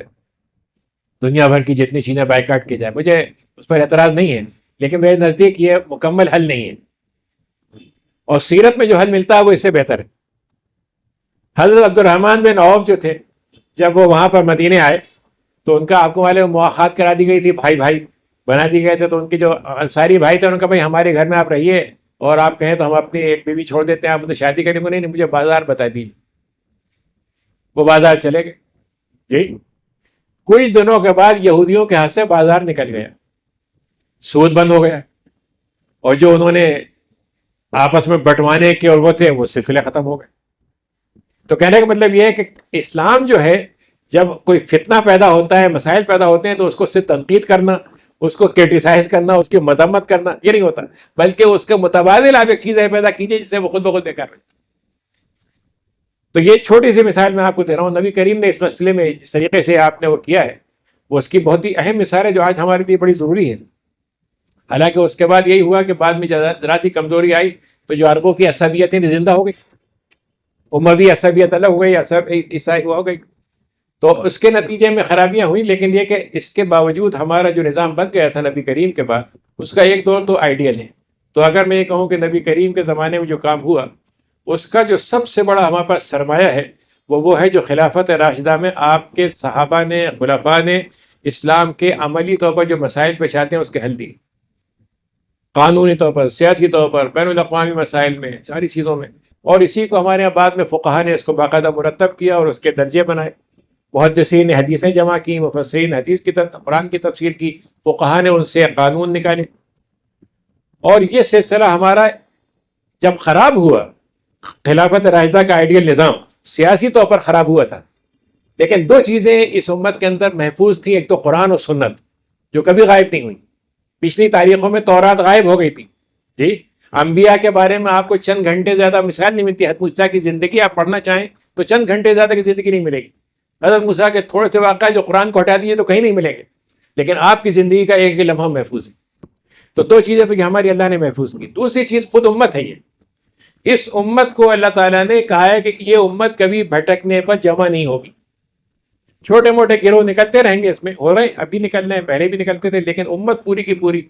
دنیا بھر کی جتنی چیزیں بائیکاٹ کیا جائے. مجھے اس پر اعتراض نہیں ہے، لیکن میرے نزدیک یہ مکمل حل نہیں ہے، اور سیرت میں جو حل ملتا ہے وہ اس سے بہتر ہے. حضرت عبد الرحمن بن عوف جو تھے جب وہ وہاں پر مدینے آئے تو ان کا آپ کو معلوم مواخات کرا دی گئی تھی، بھائی بھائی بنا دی گئے تھے. تو ان کے جو انصاری بھائی تھے انہوں نے کہا بھائی ہمارے گھر میں آپ رہیے اور آپ کہیں تو ہم اپنی ایک بیوی چھوڑ دیتے ہیں، آپ مجھے شادی کریں گے. نہیں مجھے بازار بتا دیجیے. وہ بازار چلے گئے. جی کچھ دنوں کے بعد یہودیوں کے ہاتھ سے بازار نکل گیا، سود بند ہو گیا، اور جو انہوں نے آپس میں بٹوانے کے اور وہ تھے وہ سلسلے ختم ہو گئے. تو کہنے کا مطلب یہ ہے کہ اسلام جو ہے جب کوئی فتنہ پیدا ہوتا ہے، مسائل پیدا ہوتے ہیں تو اس کو صرف تنقید کرنا، اس کو کرٹیسائز کرنا، اس کی مذمت کرنا یہ نہیں ہوتا، بلکہ اس کے متبادل آپ ایک چیز پیدا کیجیے جس سے وہ خود بخود بیکار ہو جائے. تو یہ چھوٹی سی مثال میں آپ کو دے رہا ہوں. نبی کریم نے اس مسئلے میں جس طریقے سے آپ نے وہ کیا ہے وہ اس کی بہت ہی اہم مثال ہے جو آج ہمارے لیے بڑی ضروری ہے. حالانکہ اس کے بعد یہی ہوا کہ بعد میں ذرا سی کمزوری آئی تو جو عربوں کی عصبیتیں زندہ ہو گئی، اموی عصبیت الگ ہو گئی، عیسائی ہو گئی. تو اس کے نتیجے میں خرابیاں ہوئیں، لیکن یہ کہ اس کے باوجود ہمارا جو نظام بن گیا تھا نبی کریم کے بعد اس کا ایک دور تو آئیڈیل ہے. تو اگر میں یہ کہوں کہ نبی کریم کے زمانے میں جو کام ہوا اس کا جو سب سے بڑا ہمارے پاس سرمایہ ہے وہ ہے جو خلافت راشدہ میں آپ کے صحابہ نے، خلفاء نے اسلام کے عملی طور پر جو مسائل پیش آتے ہیں اس کے حل دی، قانونی طور پر، سیاسی طور پر، بین الاقوامی مسائل میں، ساری چیزوں میں. اور اسی کو ہمارے یہاں بعد میں فقہا نے اس کو باقاعدہ مرتب کیا اور اس کے درجے بنائے. محدثین نے حدیثیں جمع کی، مفسرین حدیث کی قرآن کی تفسیر کی، فقہا نے ان سے قانون نکالے. اور یہ سلسلہ ہمارا جب خراب ہوا، خلافت راشدہ کا آئیڈیل نظام سیاسی طور پر خراب ہوا تھا، لیکن دو چیزیں اس امت کے اندر محفوظ تھیں. ایک تو قرآن اور سنت جو کبھی غائب نہیں ہوئی. پچھلی تاریخوں میں تورات غائب ہو گئی تھی. جی انبیاء کے بارے میں آپ کو چند گھنٹے زیادہ مثال نہیں ملتی. حضرت موسیٰ کی زندگی آپ پڑھنا چاہیں تو چند گھنٹے زیادہ کی زندگی نہیں ملے گی. حضرت موسیٰ کے تھوڑے سے واقعہ جو قرآن کو ہٹا دیے تو کہیں نہیں ملیں گے، لیکن آپ کی زندگی کا ایک لمحہ محفوظ ہے. تو دو چیزیں تو یہ ہماری اللہ نے محفوظ کی. دوسری چیز خود امت ہے. اس امت کو اللہ تعالیٰ نے کہا ہے کہ یہ امت کبھی بھٹکنے پر جمع نہیں ہوگی. چھوٹے موٹے گروہ نکلتے رہیں گے، اس میں ہو رہے ہیں، ابھی نکل رہے ہیں، پہلے بھی نکلتے تھے، لیکن امت پوری کی پوری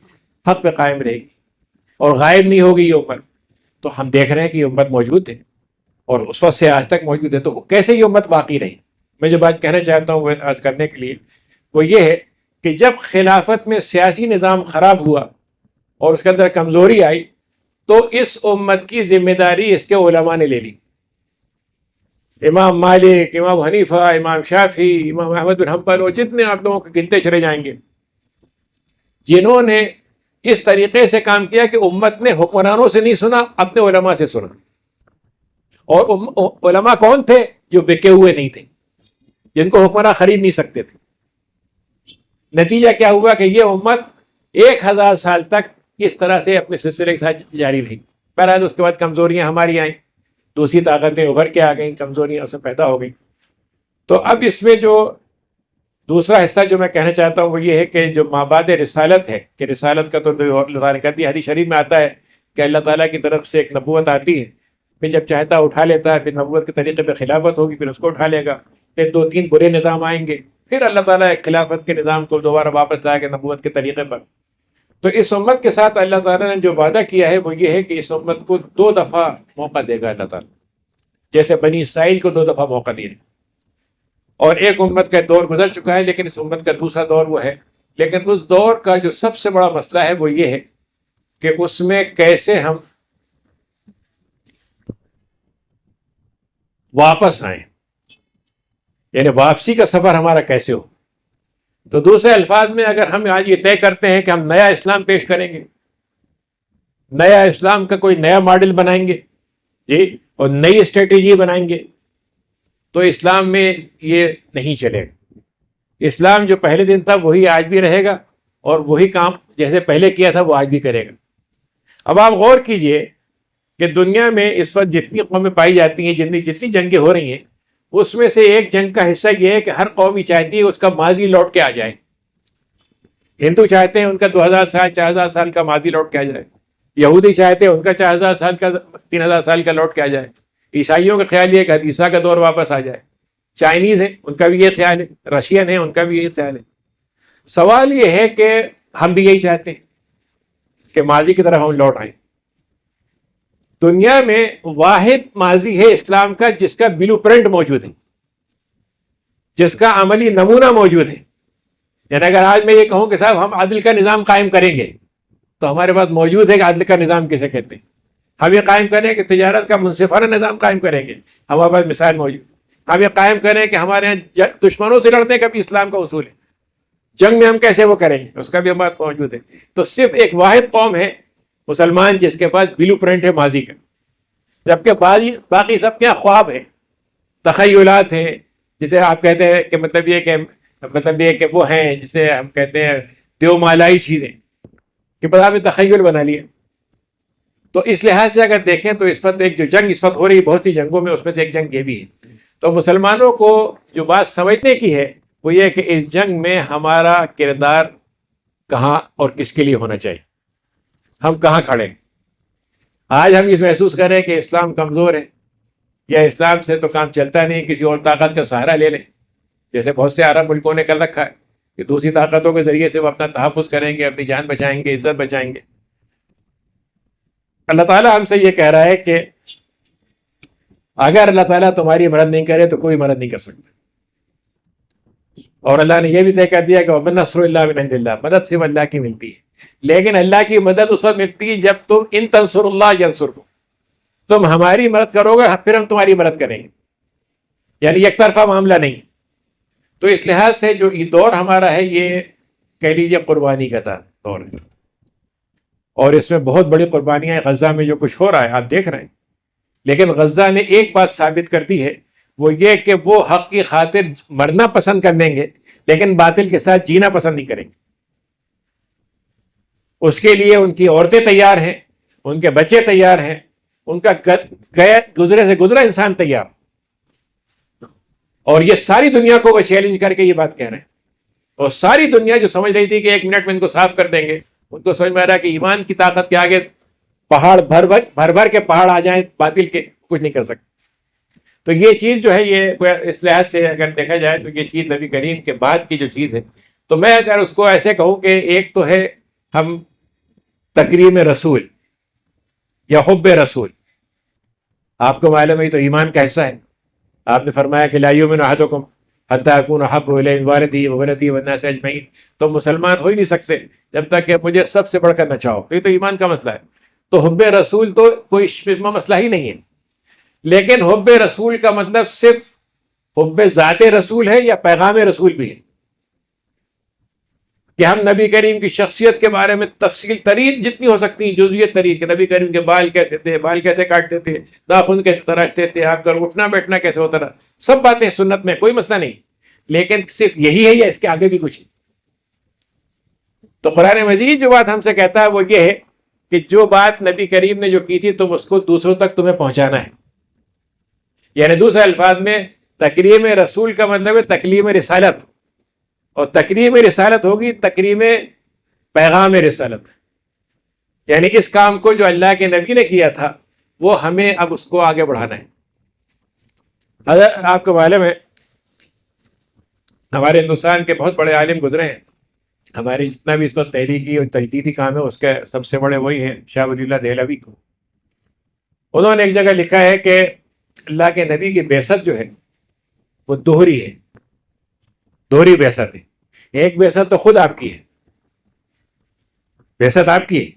حق پہ قائم رہے گی اور غائب نہیں ہوگی یہ امت. تو ہم دیکھ رہے ہیں کہ یہ امت موجود ہے اور اس وقت سے آج تک موجود ہے. تو کیسے یہ امت باقی رہی؟ میں جو بات کہنا چاہتا ہوں وہ عرض کرنے کے لیے وہ یہ ہے کہ جب خلافت میں سیاسی نظام خراب ہوا اور اس کے اندر کمزوری آئی تو اس امت کی ذمہ داری اس کے علماء نے لے لی. امام مالک، امام حنیفہ، امام شافعی، امام احمد بن حنبل، اور جتنے آپ لوگوں کو گنتے چلے جائیں گے، جنہوں نے اس طریقے سے کام کیا کہ امت نے حکمرانوں سے نہیں سنا، اپنے علماء سے سنا. اور علماء کون تھے؟ جو بکے ہوئے نہیں تھے، جن کو حکمراں خرید نہیں سکتے تھے. نتیجہ کیا ہوا کہ یہ امت 1000 سال تک اس طرح سے اپنے سلسلے کے ساتھ جاری رہی. بہرحال اس کے بعد کمزوریاں ہماری آئیں، دوسری طاقتیں ابھر کے آ گئیں، کمزوریاں اس میں پیدا ہو گئیں. تو اب اس میں جو دوسرا حصہ جو میں کہنا چاہتا ہوں وہ یہ ہے کہ جو مابعد رسالت ہے، کہ رسالت کا تو اللہ تعالیٰ نے کہہ دیا، حدیث شریف میں آتا ہے کہ اللہ تعالیٰ کی طرف سے ایک نبوت آتی ہے، پھر جب چاہتا اٹھا لیتا ہے، پھر نبوت کے طریقے پہ خلافت ہوگی، پھر اس کو اٹھا لے گا، پھر 2-3 برے نظام آئیں گے، پھر اللہ تعالیٰ ایک خلافت کے نظام کو دوبارہ واپس لائے گا نبوت کے طریقے پر. تو اس امت کے ساتھ اللہ تعالیٰ نے جو وعدہ کیا ہے وہ یہ ہے کہ اس امت کو 2 دفعہ موقع دے گا اللہ تعالیٰ، جیسے بنی اسرائیل کو 2 دفعہ موقع دیا. اور ایک امت کا دور گزر چکا ہے، لیکن اس امت کا دوسرا دور وہ ہے. لیکن اس دور کا جو سب سے بڑا مسئلہ ہے وہ یہ ہے کہ اس میں کیسے ہم واپس آئیں، یعنی واپسی کا سفر ہمارا کیسے ہو. تو دوسرے الفاظ میں اگر ہم آج یہ طے کرتے ہیں کہ ہم نیا اسلام پیش کریں گے، نیا اسلام کا کوئی نیا ماڈل بنائیں گے جی، اور نئی اسٹریٹجی بنائیں گے، تو اسلام میں یہ نہیں چلے گا. اسلام جو پہلے دن تھا وہی آج بھی رہے گا، اور وہی کام جیسے پہلے کیا تھا وہ آج بھی کرے گا. اب آپ غور کیجئے کہ دنیا میں اس وقت جتنی قومیں پائی جاتی ہیں، جتنی جنگیں ہو رہی ہیں، اس میں سے ایک جنگ کا حصہ یہ ہے کہ ہر قوم ہی چاہتی ہے اس کا ماضی لوٹ کے آ جائے. ہندو چاہتے ہیں ان کا 2000 سال 4000 سال کا ماضی لوٹ کے آ جائے، یہودی چاہتے ہیں ان کا 4000 سال کا 3000 سال کا لوٹ کے آ جائے، عیسائیوں کا خیال یہ کہ حدیثہ کا دور واپس آ جائے، چائنیز ہیں ان کا بھی یہ خیال ہے، رشین ہیں ان کا بھی یہی خیال ہے. سوال یہ ہے کہ ہم بھی یہی چاہتے ہیں کہ ماضی کی طرف ہم لوٹ آئیں. دنیا میں واحد ماضی ہے اسلام کا جس کا بلو پرنٹ موجود ہے، جس کا عملی نمونہ موجود ہے. یعنی اگر آج میں یہ کہوں کہ صاحب ہم عدل کا نظام قائم کریں گے، تو ہمارے پاس موجود ہے کہ عدل کا نظام کسے کہتے ہیں. ہم یہ قائم کریں کہ تجارت کا منصفانہ نظام قائم کریں گے، ہمارے پاس مثال موجود. ہم یہ قائم کریں کہ ہمارے یہاں دشمنوں سے لڑنے کا بھی اسلام کا اصول ہے، جنگ میں ہم کیسے وہ کریں گے اس کا بھی ہمارے پاس موجود ہے. تو صرف ایک واحد قوم ہے مسلمان جس کے پاس بلو پرنٹ ہے ماضی کا، جبکہ باقی سب کے خواب ہیں، تخیلات ہیں، جسے آپ کہتے ہیں کہ مطلب یہ کہ وہ ہیں جسے ہم کہتے ہیں دیو مالائی چیزیں، کہ بس آپ نے تخیل بنا لیا. تو اس لحاظ سے اگر دیکھیں تو اس وقت ایک جو جنگ اس وقت ہو رہی ہے بہت سی جنگوں میں، اس میں سے ایک جنگ یہ بھی ہے. تو مسلمانوں کو جو بات سمجھنے کی ہے وہ یہ کہ اس جنگ میں ہمارا کردار کہاں اور کس کے لیے ہونا چاہیے، ہم کہاں کھڑے ہیں. آج ہم اس محسوس کریں کہ اسلام کمزور ہے، یا اسلام سے تو کام چلتا نہیں، کسی اور طاقت کا سہارا لے لیں، جیسے بہت سے عرب ملکوں نے کر رکھا ہے کہ دوسری طاقتوں کے ذریعے سے وہ اپنا تحفظ کریں گے، اپنی جان بچائیں گے، عزت بچائیں گے. اللہ تعالیٰ ہم سے یہ کہہ رہا ہے کہ اگر اللہ تعالیٰ تمہاری مدد نہیں کرے تو کوئی مدد نہیں کر سکتا. اور اللہ نے یہ بھی طے کر دیا کہ وَمَن نَصْرُ إِلَّا مِنْ عِنْدِ اللَّهِ، مدد صرف اللہ کی ملتی ہے. لیکن اللہ کی مدد اس وقت ملتی ہے جب تم ان تنصر اللہ ینصرکم، تم ہماری مدد کرو گے پھر ہم تمہاری مدد کریں گے، یعنی ایک طرفہ معاملہ نہیں. تو اس لحاظ سے جو یہ دور ہمارا ہے یہ کہہ لیجیے قربانی کا دور ہے، اور اس میں بہت بڑی قربانیاں ہیں. غزہ میں جو کچھ ہو رہا ہے آپ دیکھ رہے ہیں، لیکن غزہ نے ایک بات ثابت کر دی ہے، وہ یہ کہ وہ حق کی خاطر مرنا پسند کر لیں گے لیکن باطل کے ساتھ جینا پسند نہیں کریں گے. اس کے لیے ان کی عورتیں تیار ہیں، ان کے بچے تیار ہیں، ان کا گزرے سے گزرا انسان تیار. اور یہ ساری دنیا کو وہ چیلنج کر کے یہ بات کہہ رہے ہیں. اور ساری دنیا جو سمجھ رہی تھی کہ 1 منٹ میں ان کو صاف کر دیں گے، ان کو سمجھ میں آ رہا ہے کہ ایمان کی طاقت کے آگے پہاڑ بھر کے پہاڑ آ جائیں، باطل کے کچھ نہیں کر سکتے. تو یہ چیز جو ہے یہ اس لحاظ سے اگر دیکھا جائے تو یہ چیز نبی کریم کے بعد کی جو چیز ہے، تو میں اگر اس کو ایسے کہوں کہ ایک تو ہے ہم تکریم رسول یا حب رسول. آپ کو معلوم ہے تو ایمان کا حصہ ہے. آپ نے فرمایا کہ لا یؤمن احدکم حتی اکون احب الیہ من والدی وولدی والناس اجمعین. تو مسلمان ہو ہی نہیں سکتے جب تک کہ مجھے سب سے بڑھ کر نہ چاہو. یہ تو ایمان کا مسئلہ ہے. تو حب رسول تو کوئی مسئلہ ہی نہیں ہے. لیکن حب رسول کا مطلب صرف حب ذات رسول ہے یا پیغام رسول بھی ہے؟ کہ ہم نبی کریم کی شخصیت کے بارے میں تفصیل ترین جتنی ہو سکتی ہیں، جزئیت ترین، کہ نبی کریم کے بال کیسے تھے، بال کیسے کاٹتے تھے، ناخن کیسے تراشتے تھے، آپ کا اٹھنا بیٹھنا کیسے ہوتا رہا، سب باتیں سنت میں، کوئی مسئلہ نہیں، لیکن صرف یہی ہے یا اس کے آگے بھی کچھ ہے؟ تو قرآن مجید جو بات ہم سے کہتا ہے وہ یہ ہے کہ جو بات نبی کریم نے جو کی تھی تم اس کو دوسروں تک تمہیں پہنچانا ہے. یعنی دوسرے الفاظ میں تکریم رسول کا مطلب ہے تکلیم رسالت، اور تکریم رسالت ہوگی تکریم پیغام رسالت. یعنی اس کام کو جو اللہ کے نبی نے کیا تھا وہ ہمیں اب اس کو آگے بڑھانا ہے. حضرت آپ کو معلوم ہے ہمارے ہندوستان کے بہت بڑے عالم گزرے ہیں، ہماری جتنا بھی اس کو تحریکی اور تجدیدی کام ہے اس کے سب سے بڑے وہی ہیں شاہ ولی اللہ دہلوی کو. انہوں نے ایک جگہ لکھا ہے کہ اللہ کے نبی کی بعثت جو ہے وہ دوہری ہے، دوہری بعثت ہے. ایک بعثت تو خود آپ کی ہے، بعثت آپ کی ہے،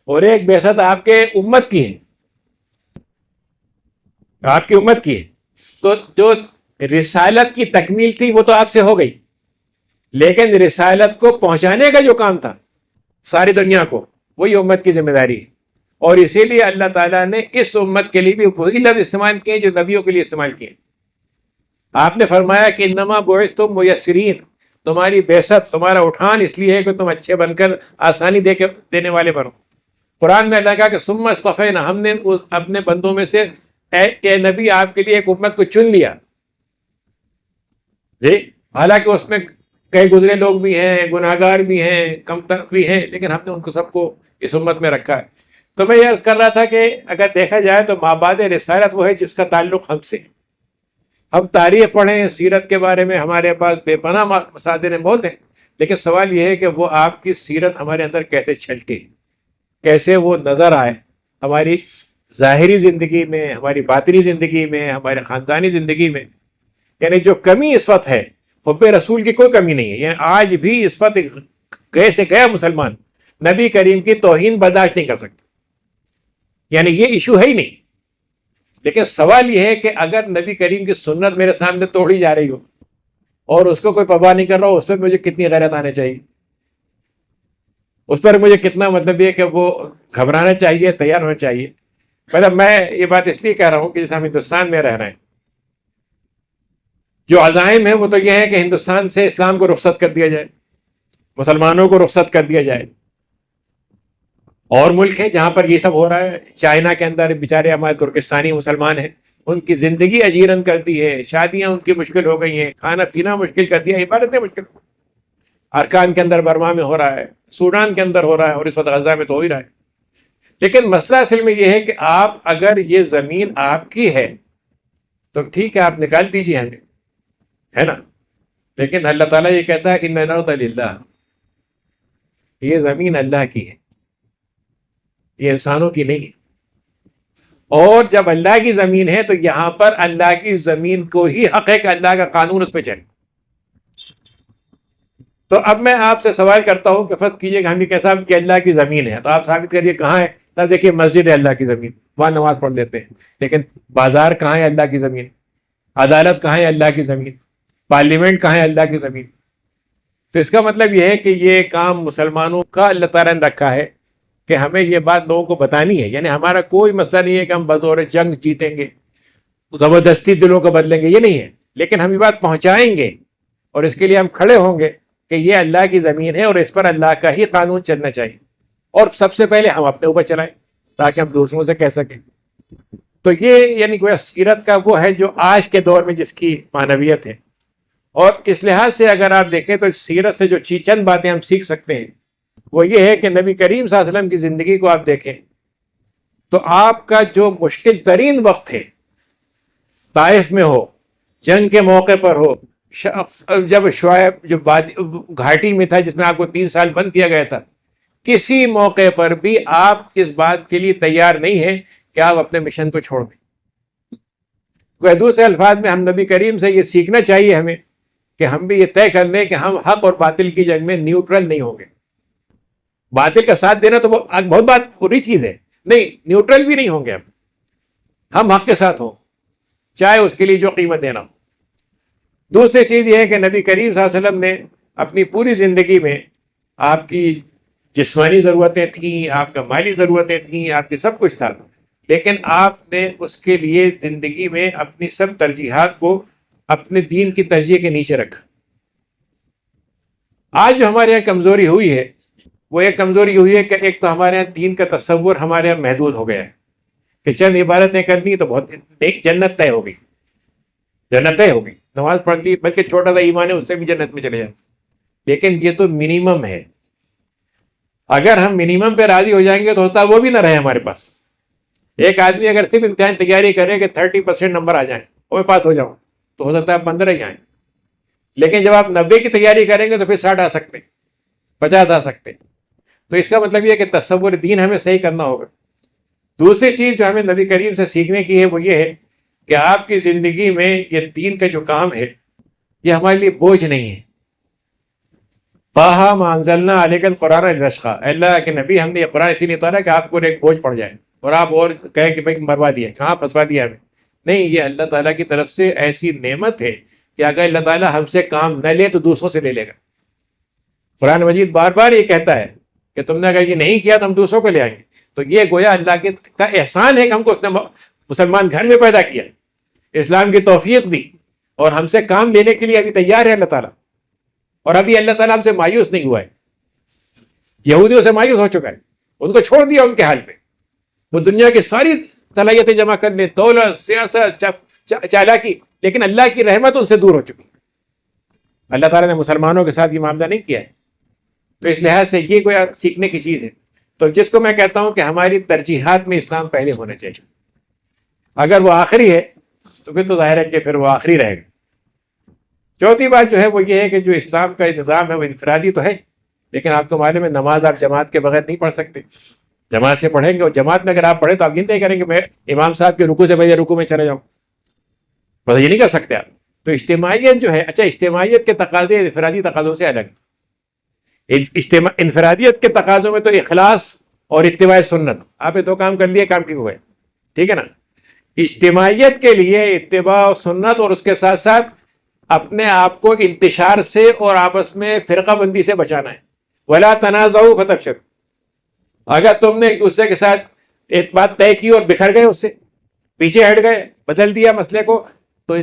اور ایک بعثت آپ کے امت کی ہے، آپ کی امت کی ہے. تو جو رسالت کی تکمیل تھی وہ تو آپ سے ہو گئی، لیکن رسالت کو پہنچانے کا جو کام تھا ساری دنیا کو وہی امت کی ذمہ داری ہے. اور اسی لیے اللہ تعالیٰ نے اس امت کے لیے بھی وہی لفظ استعمال کیے جو نبیوں کے لیے استعمال کیے. آپ نے فرمایا کہ انما بعثتم میسرین، تمہاری بعثت، تمہارا اٹھان اس لیے ہے کہ تم اچھے بن کر آسانی دینے والے بنو. قرآن میں اللہ کہا کہ ثم اصطفینا، ہم نے اپنے بندوں میں سے اے نبی آپ کے لیے ایک امت کو چن لیا. جی حالانکہ اس میں کئی گزرے لوگ بھی ہیں، گناہ گار بھی ہیں، کم تر بھی ہیں، لیکن ہم نے ان کو سب کو اس امت میں رکھا ہے. تو میں یہ عرض کر رہا تھا کہ اگر دیکھا جائے تو مابعد رسالت وہ ہے جس کا تعلق ہم سے. ہم تاریخ پڑھیں سیرت کے بارے میں، ہمارے پاس بے پناہ مصادر بہت ہیں، لیکن سوال یہ ہے کہ وہ آپ کی سیرت ہمارے اندر کیسے چھلکے، کیسے وہ نظر آئے ہماری ظاہری زندگی میں، ہماری باطنی زندگی میں، ہمارے خاندانی زندگی میں. یعنی جو کمی اس وقت ہے حب رسول کی کوئی کمی نہیں ہے. یعنی آج بھی اس وقت گئے سے گیا مسلمان نبی کریم کی توہین برداشت نہیں کر سکتا، یعنی یہ ایشو ہے ہی نہیں. لیکن سوال یہ ہے کہ اگر نبی کریم کی سنت میرے سامنے توڑی جا رہی ہو اور اس کو کوئی پرواہ نہیں کر رہا ہو، اس پر مجھے کتنی غیرت آنے چاہیے، اس پر مجھے کتنا مطلب یہ کہ وہ گھبرانا چاہیے، تیار ہونا چاہیے. مطلب میں یہ بات اس لیے کہہ رہا ہوں کہ جیسے ہم ہندوستان میں رہ رہے ہیں، جو عزائم ہے وہ تو یہ ہے کہ ہندوستان سے اسلام کو رخصت کر دیا جائے، مسلمانوں کو رخصت کر دیا جائے. اور ملک ہیں جہاں پر یہ سب ہو رہا ہے، چائنا کے اندر بیچارے ہمارے ترکستانی مسلمان ہیں، ان کی زندگی اجیرن کر دی ہے، شادیاں ان کی مشکل ہو گئی ہیں، کھانا پینا مشکل کر دیا، عبادتیں مشکل. ارکان کے اندر برما میں ہو رہا ہے، سوڈان کے اندر ہو رہا ہے، اور اس وقت غزہ میں تو ہو ہی رہا ہے. لیکن مسئلہ اصل میں یہ ہے کہ آپ اگر یہ زمین آپ کی ہے تو ٹھیک ہے، آپ نکال دیجیے ہمیں، ہے نا. لیکن اللہ تعالیٰ یہ کہتا ہے ان الارض للہ، یہ زمین اللہ کی ہے، یہ انسانوں کی نہیں ہے. اور جب اللہ کی زمین ہے تو یہاں پر اللہ کی زمین کو ہی حق ہے کہ اللہ کا قانون اس پہ چلے. تو اب میں آپ سے سوال کرتا ہوں کہ فرض کیجئے کہ ہم یہ کیسا کہ اللہ کی زمین ہے، تو آپ ثابت کریے کہاں ہے. تب دیکھیے مسجد ہے اللہ کی زمین، وہاں نماز پڑھ لیتے ہیں. لیکن بازار کہاں ہے اللہ کی زمین، عدالت کہاں ہے اللہ کی زمین، پارلیمنٹ کہاں ہے اللہ کی زمین. تو اس کا مطلب یہ ہے کہ یہ کام مسلمانوں کا اللہ تعالیٰ نے رکھا ہے کہ ہمیں یہ بات لوگوں کو بتانی ہے. یعنی ہمارا کوئی مسئلہ نہیں ہے کہ ہم بزور جنگ جیتیں گے، زبردستی دلوں کو بدلیں گے، یہ نہیں ہے. لیکن ہم یہ بات پہنچائیں گے اور اس کے لیے ہم کھڑے ہوں گے کہ یہ اللہ کی زمین ہے اور اس پر اللہ کا ہی قانون چلنا چاہیے. اور سب سے پہلے ہم اپنے اوپر چلائیں تاکہ ہم دوسروں سے کہہ سکیں. تو یہ یعنی کوئی سیرت کا وہ ہے جو آج کے دور میں جس کی معنویت ہے. اور اس لحاظ سے اگر آپ دیکھیں تو سیرت سے جو چند باتیں ہم سیکھ سکتے ہیں وہ یہ ہے کہ نبی کریم صلی اللہ علیہ وسلم کی زندگی کو آپ دیکھیں تو آپ کا جو مشکل ترین وقت ہے طائف میں ہو، جنگ کے موقع پر ہو، جب شعیب جو گھاٹی میں تھا جس میں آپ کو 3 سال بند کیا گیا تھا، کسی موقع پر بھی آپ اس بات کے لیے تیار نہیں ہیں کہ آپ اپنے مشن کو چھوڑ دیں. دوسرے الفاظ میں ہم نبی کریم سے یہ سیکھنا چاہیے ہمیں کہ ہم بھی یہ طے کر لیں کہ ہم حق اور باطل کی جنگ میں نیوٹرل نہیں ہوں گے. باطل کا ساتھ دینا تو بہت بات بری چیز ہے، نہیں نیوٹرل بھی نہیں ہوں گے ہم. ہم حق کے ساتھ ہوں، چاہے اس کے لیے جو قیمت دینا ہو۔ دوسری چیز یہ ہے کہ نبی کریم صلی اللہ علیہ وسلم نے اپنی پوری زندگی میں آپ کی جسمانی ضرورتیں تھیں، آپ کا مالی ضرورتیں تھیں، آپ کی سب کچھ تھا، لیکن آپ نے اس کے لیے زندگی میں اپنی سب ترجیحات کو اپنے دین کی ترجیح کے نیچے رکھا۔ آج جو ہمارے یہاں کمزوری ہوئی ہے وہ ایک کمزوری ہوئی ہے کہ ایک تو ہمارے یہاں دین کا تصور ہمارے یہاں محدود ہو گیا ہے کہ چند عبادتیں کرنی تو بہت، ایک جنت طے ہو گئی، جنت طے ہو گئی، نماز پڑھتی بلکہ چھوٹا سا ایمان ہے اس سے بھی جنت میں چلے جائیں، لیکن یہ تو منیمم ہے۔ اگر ہم منیمم پہ راضی ہو جائیں گے تو ہوتا وہ بھی نہ رہے ہمارے پاس۔ ایک آدمی اگر صرف امتحان تیاری کرے کہ 30% نمبر آ جائیں اور میں پاس ہو جاؤں تو ہو سکتا ہے 15 ہی آئیں، لیکن جب آپ 90 کی تیاری کریں گے تو پھر 60 آ سکتے، 50 آ سکتے۔ تو اس کا مطلب یہ ہے کہ تصور دین ہمیں صحیح کرنا ہوگا۔ دوسری چیز جو ہمیں نبی کریم سے سیکھنے کی ہے وہ یہ ہے کہ آپ کی زندگی میں یہ دین کا جو کام ہے یہ ہمارے لیے بوجھ نہیں ہے۔ طٰہٰ مَا أَنزَلْنَا عَلَيْكَ الْقُرْآنَ لِتَشْقَىٰ، اللہ کے نبی ہم نے یہ قرآن اسی لیے اتارا کہ آپ کو ایک بوجھ پڑ جائے اور آپ اور کہیں کہ بھائی مروا دیا، کہاں پھنسوا دیا ہمیں۔ نہیں، یہ اللہ تعالیٰ کی طرف سے ایسی نعمت ہے کہ اگر اللہ تعالیٰ ہم سے کام نہ لے تو دوسروں سے لے لے گا۔ قرآن مجید بار بار یہ کہتا ہے کہ تم نے اگر یہ نہیں کیا تو ہم دوسروں کو لے آئیں گے۔ تو یہ گویا اللہ کا احسان ہے کہ ہم کو اس نے مسلمان گھر میں پیدا کیا، اسلام کی توفیق دی اور ہم سے کام لینے کے لیے ابھی تیار ہے اللہ تعالیٰ، اور ابھی اللہ تعالیٰ ہم سے مایوس نہیں ہوا ہے۔ یہودیوں سے مایوس ہو چکا ہے، ان کو چھوڑ دیا ان کے حال پہ، وہ دنیا کی ساری صلاحیتیں جمع کر لیں، دولت، سیاست، چالاکی، لیکن اللہ کی رحمت ان سے دور ہو چکی۔ اللہ تعالیٰ نے مسلمانوں کے ساتھ یہ معاملہ نہیں کیا ہے، تو اس لحاظ سے یہ کوئی سیکھنے کی چیز ہے۔ تو جس کو میں کہتا ہوں کہ ہماری ترجیحات میں اسلام پہلے ہونے چاہیے، اگر وہ آخری ہے تو پھر تو ظاہر ہے کہ پھر وہ آخری رہے گا۔ چوتھی بات جو ہے وہ یہ ہے کہ جو اسلام کا نظام ہے وہ انفرادی تو ہے، لیکن آپ کو معلوم ہے نماز آپ جماعت کے بغیر نہیں پڑھ سکتے، جماعت سے پڑھیں گے، اور جماعت میں اگر آپ پڑھیں تو آپ یہ نہیں کریں گے میں امام صاحب کے رکوع سے پہلے رکوع میں چلے جاؤں، بس یہ نہیں کر سکتے آپ۔ تو اجتماعیت جو ہے، اچھا اجتماعیت کے تقاضے انفرادی تقاضوں سے الگ، انفرادیت کے تقاضوں میں تو اخلاص اور اتباع سنت، آپ یہ دو کام کر لیے، کام ٹھیک ہو گئے، ٹھیک ہے نا۔ اجتماعیت کے لیے اتباع سنت اور اس کے ساتھ ساتھ اپنے آپ کو انتشار سے اور آپس میں فرقہ بندی سے بچانا ہے۔ وَلَا تَنَازَعُوا فَتَفْشَلُوا، اگر تم نے ایک دوسرے کے ساتھ ایک بات طے کی اور بکھر گئے، اس سے پیچھے ہٹ گئے، بدل دیا مسئلے کو، تو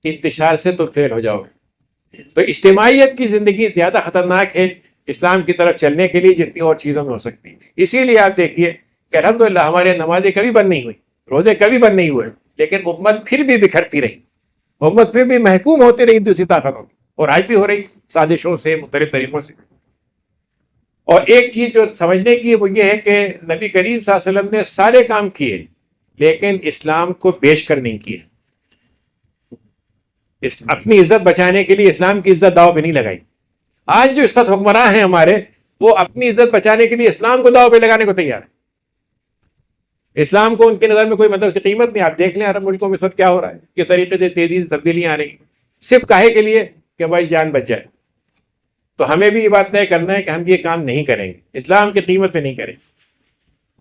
انتشار سے تم فیل ہو جاؤ گے۔ تو اجتماعیت کی زندگی زیادہ خطرناک ہے اسلام کی طرف چلنے کے لیے جتنی اور چیزوں میں ہو سکتی ہے۔ اسی لیے آپ دیکھیے کہ الحمدللہ ہمارے نمازیں کبھی بند نہیں ہوئی، روزے کبھی بند نہیں ہوئے، لیکن امت پھر بھی بکھرتی رہی، امت پھر بھی محکوم ہوتی رہی دوسری طاقتوں کی، اور آج بھی ہو رہی، سازشوں سے، مختلف طریقوں سے۔ اور ایک چیز جو سمجھنے کی ہے وہ یہ ہے کہ نبی کریم صلی اللہ علیہ وسلم نے سارے کام کیے لیکن اسلام کو بیچ کر نہیں کیے۔ اپنی عزت بچانے کے لیے اسلام کی عزت داؤ پہ نہیں لگائی۔ آج جو اس وقت حکمراں ہیں ہمارے، وہ اپنی عزت بچانے کے لیے اسلام کو داؤ پہ لگانے کو تیار ہے۔ اسلام کو ان کی نظر میں کوئی مطلب اس کی قیمت نہیں۔ آپ دیکھ لیں عرب ملکوں میں اس وقت کیا ہو رہا ہے، کس طریقے سے تیزی سے تبدیلیاں آ رہی ہیں، صرف کاہے کے لیے کہ بھائی جان بچ جائے۔ تو ہمیں بھی یہ بات طے کرنا ہے کہ ہم یہ کام نہیں کریں گے، اسلام کی قیمت پہ نہیں کریں گے۔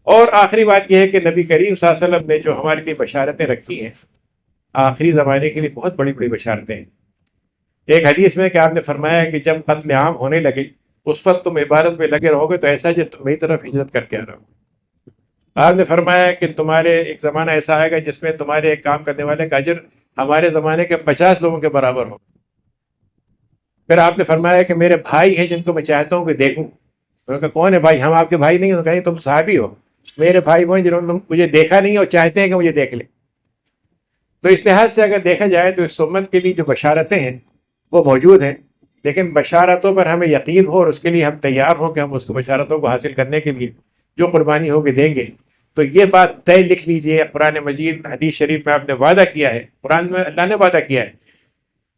اور آخری بات یہ ہے کہ نبی کریم صلی اللہ علیہ وسلم نے جو ہمارے لیے بشارتیں رکھی ہیں، آخری زمانے کے لیے بہت بڑی بڑی بشارتیں ہیں۔ ایک حدیث میں کہ آپ نے فرمایا کہ جب قتل عام ہونے لگے اس وقت تم عبادت میں لگے رہو گے تو ایسا جو تمہاری طرف ہجرت کر کے آ رہا ہو۔ آپ نے فرمایا کہ تمہارے ایک زمانہ ایسا آئے گا جس میں تمہارے ایک کام کرنے والے کا اجر ہمارے زمانے کے 50 لوگوں کے برابر ہو۔ پھر آپ نے فرمایا کہ میرے بھائی ہیں جن کو میں چاہتا ہوں کہ دیکھوں۔ انہوں نے کہا کون ہے بھائی؟ ہم آپ کے بھائی نہیں۔ انہوں نے کہا تم صحابی ہو، میرے بھائی وہ ہیں جنہوں نے مجھے دیکھا نہیں اور چاہتے ہیں کہ مجھے دیکھ لیں۔ تو اس لحاظ سے اگر دیکھا جائے تو اس امت کے لیے جو بشارتیں ہیں وہ موجود ہیں، لیکن بشارتوں پر ہمیں یقین ہو اور اس کے لیے ہم تیار ہوں کہ ہم اس بشارتوں کو حاصل کرنے کے لیے جو قربانی ہوگی دیں گے۔ تو یہ بات طے لکھ لیجئے، قرآن مجید حدیث شریف میں آپ نے وعدہ کیا ہے، قرآن میں اللہ نے وعدہ کیا ہے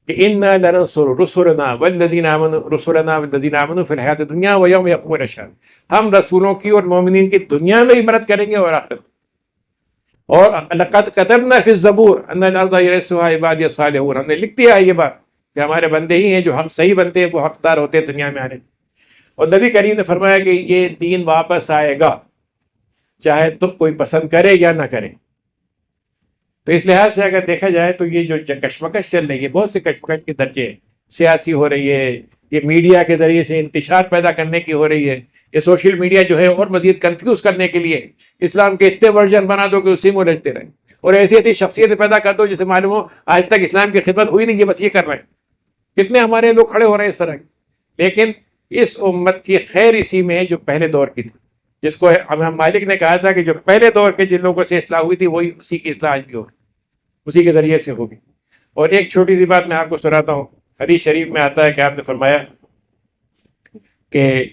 کہ اِنَّا لَنَنصُرُ رُسُلَنَا وَالَّذِينَ آمَنُوا فِي الْحَيَاةِ الدُّنْيَا وَيَوْمَ يَقُومُ الْأَشْهَادُ، ہم رسولوں کی اور مومنین کی دنیا میں بھی مدد کریں گے اور آخرت۔ اور لَقَدْ كَتَبْنَا فِي الزَّبُورِ أَنَّ الْأَرْضَ يَرِثُهَا عِبَادِيَ الصَّالِحُونَ، ہم نے لکھ دیا ہے یہ بات کہ ہمارے بندے ہی ہیں جو حق صحیح بنتے ہیں، وہ حقدار ہوتے ہیں دنیا میں آنے۔ اور نبی کریم نے فرمایا کہ یہ دین واپس آئے گا چاہے تم کوئی پسند کرے یا نہ کرے۔ تو اس لحاظ سے اگر دیکھا جائے تو یہ جو کشمکش چل رہی ہے، بہت سے کشمکش کے درجے ہیں، سیاسی ہو رہی ہے، یہ میڈیا کے ذریعے سے انتشار پیدا کرنے کی ہو رہی ہے، یہ سوشل میڈیا جو ہے اور مزید کنفیوز کرنے کے لیے اسلام کے اتنے ورژن بنا دو کہ اسی میں الجھتے رہیں، اور ایسی ایسی شخصیت پیدا کر دو جسے معلوم ہو آج تک اسلام کی خدمت ہوئی نہیں، یہ بس یہ کر رہے ہیں۔ کتنے ہمارے لوگ کھڑے ہو رہے ہیں اس طرح کے۔ لیکن اس امت کی خیر اسی میں ہے جو پہلے دور کی تھی، جس کو امام مالک نے کہا تھا کہ جو پہلے دور کے جن لوگوں سے اصلاح ہوئی تھی وہی اسی کی اصلاح آج بھی ہوگی، اسی کے ذریعے سے ہوگی۔ اور ایک چھوٹی سی بات میں آپ کو سناتا ہوں، حدیث شریف میں آتا ہے کہ آپ نے فرمایا کہ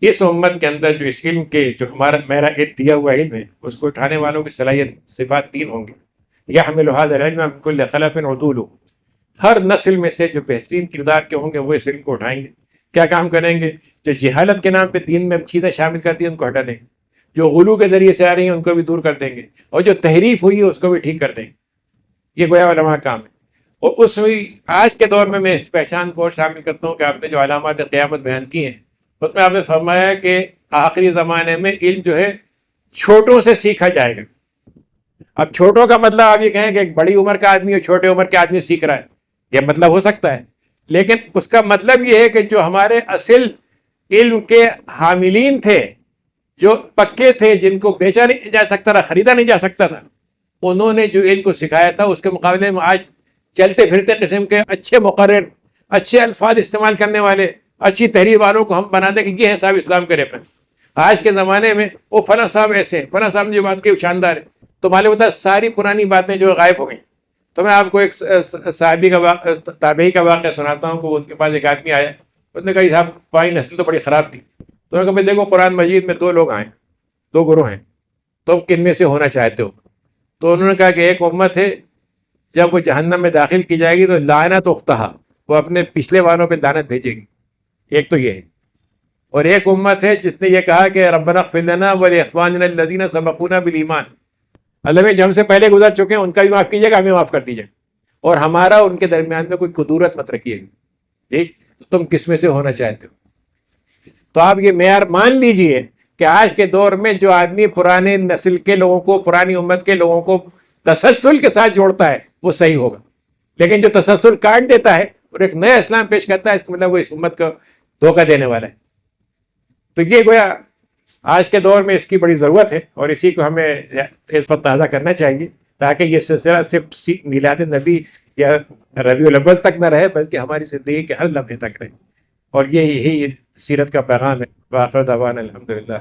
اس امت کے اندر جو اس علم کے جو میرا ایک دیا ہوا علم ہے اس کو اٹھانے والوں کی صلاحیت صفات 3 ہوں گی۔ یحمل هذا العلم من كل خلف عدول، ہر نسل میں سے جو بہترین کردار کے ہوں گے وہ اس علم کو اٹھائیں گے۔ کیا کام کریں گے؟ جو جہالت کے نام پہ دین میں چیزیں شامل کرتی ہیں ان کو ہٹا دیں گے، جو غلو کے ذریعے سے آ رہی ہیں ان کو بھی دور کر دیں گے، اور جو تحریف ہوئی ہے اس کو بھی ٹھیک کر دیں گے۔ یہ گویا علماء کا کام ہے۔ اور اس میں آج کے دور میں اس پہچان کو شامل کرتا ہوں کہ آپ نے جو علامات قیامت بیان کی ہیں اس میں آپ نے فرمایا کہ آخری زمانے میں علم جو ہے چھوٹوں سے سیکھا جائے گا۔ اب چھوٹوں کا مطلب آپ یہ کہیں کہ ایک بڑی عمر کا آدمی اور چھوٹے عمر کے آدمی سیکھ رہا ہے، یہ مطلب ہو سکتا ہے، لیکن اس کا مطلب یہ ہے کہ جو ہمارے اصل علم کے حاملین تھے، جو پکے تھے، جن کو بیچا نہیں جا سکتا تھا، خریدا نہیں جا سکتا تھا، انہوں نے جو علم کو سکھایا تھا اس کے مقابلے میں آج چلتے پھرتے قسم کے اچھے مقرر، اچھے الفاظ استعمال کرنے والے، اچھی تحریر والوں کو ہم بنا دیں کہ یہ ہے صاحب اسلام کے ریفرنس۔ آج کے زمانے میں وہ فلاں صاحب ایسے ہیں، فلاں صاحب نے جو بات کی وہ شاندار ہے، تو معلوم ہوتا ہے ساری پرانی باتیں جو غائب ہو گئیں۔ تو میں آپ کو ایک صحابی کا تابعی کا واقعہ سناتا ہوں کہ ان کے پاس ایک آدمی آیا، اس نے کہا صاحب پائی نسل تو بڑی خراب تھی۔ تو انہوں نے کہا بھائی دیکھو قرآن مجید میں 2 لوگ آئے، 2 گروہ ہیں، تم کن میں سے ہونا چاہتے ہو؟ تو انہوں نے کہا کہ ایک امت ہے جب وہ جہنم میں داخل کی جائے گی تو لعنت اختہا، وہ اپنے پچھلے والوں پہ لعنت بھیجے گی، ایک تو یہ ہے۔ اور ایک امت ہے جس نے یہ کہا کہ ربنا اغفر لنا ولاخواننا الذین سبقونا بالایمان، اللہ میں جو ہم سے پہلے گزر چکے ہیں ان کا بھی معاف کیجیے گا، ہمیں معاف کر دیجیے، اور ہمارا ان کے درمیان میں کوئی کدورت مت رکھیے گا۔ ٹھیک، تو تم کس میں سے ہونا چاہتے ہو؟ تو آپ یہ معیار مان لیجئے کہ آج کے دور میں جو آدمی پرانے نسل کے لوگوں کو، پرانی امت کے لوگوں کو تسلسل کے ساتھ جوڑتا ہے وہ صحیح ہوگا، لیکن جو تسلسل کاٹ دیتا ہے اور ایک نیا اسلام پیش کرتا ہے، اس کا مطلب وہ اس امت کو دھوکہ دینے والا ہے۔ تو یہ گویا آج کے دور میں اس کی بڑی ضرورت ہے، اور اسی کو ہمیں اس وقت تازہ کرنا چاہیے تاکہ یہ سلسلہ صرف میلاد نبی یا ربیع الاول تک نہ رہے بلکہ ہماری زندگی کے ہر لمحے تک رہے، اور یہی سیرت کا پیغام ہے۔ وآخر دعوانا الحمدللہ۔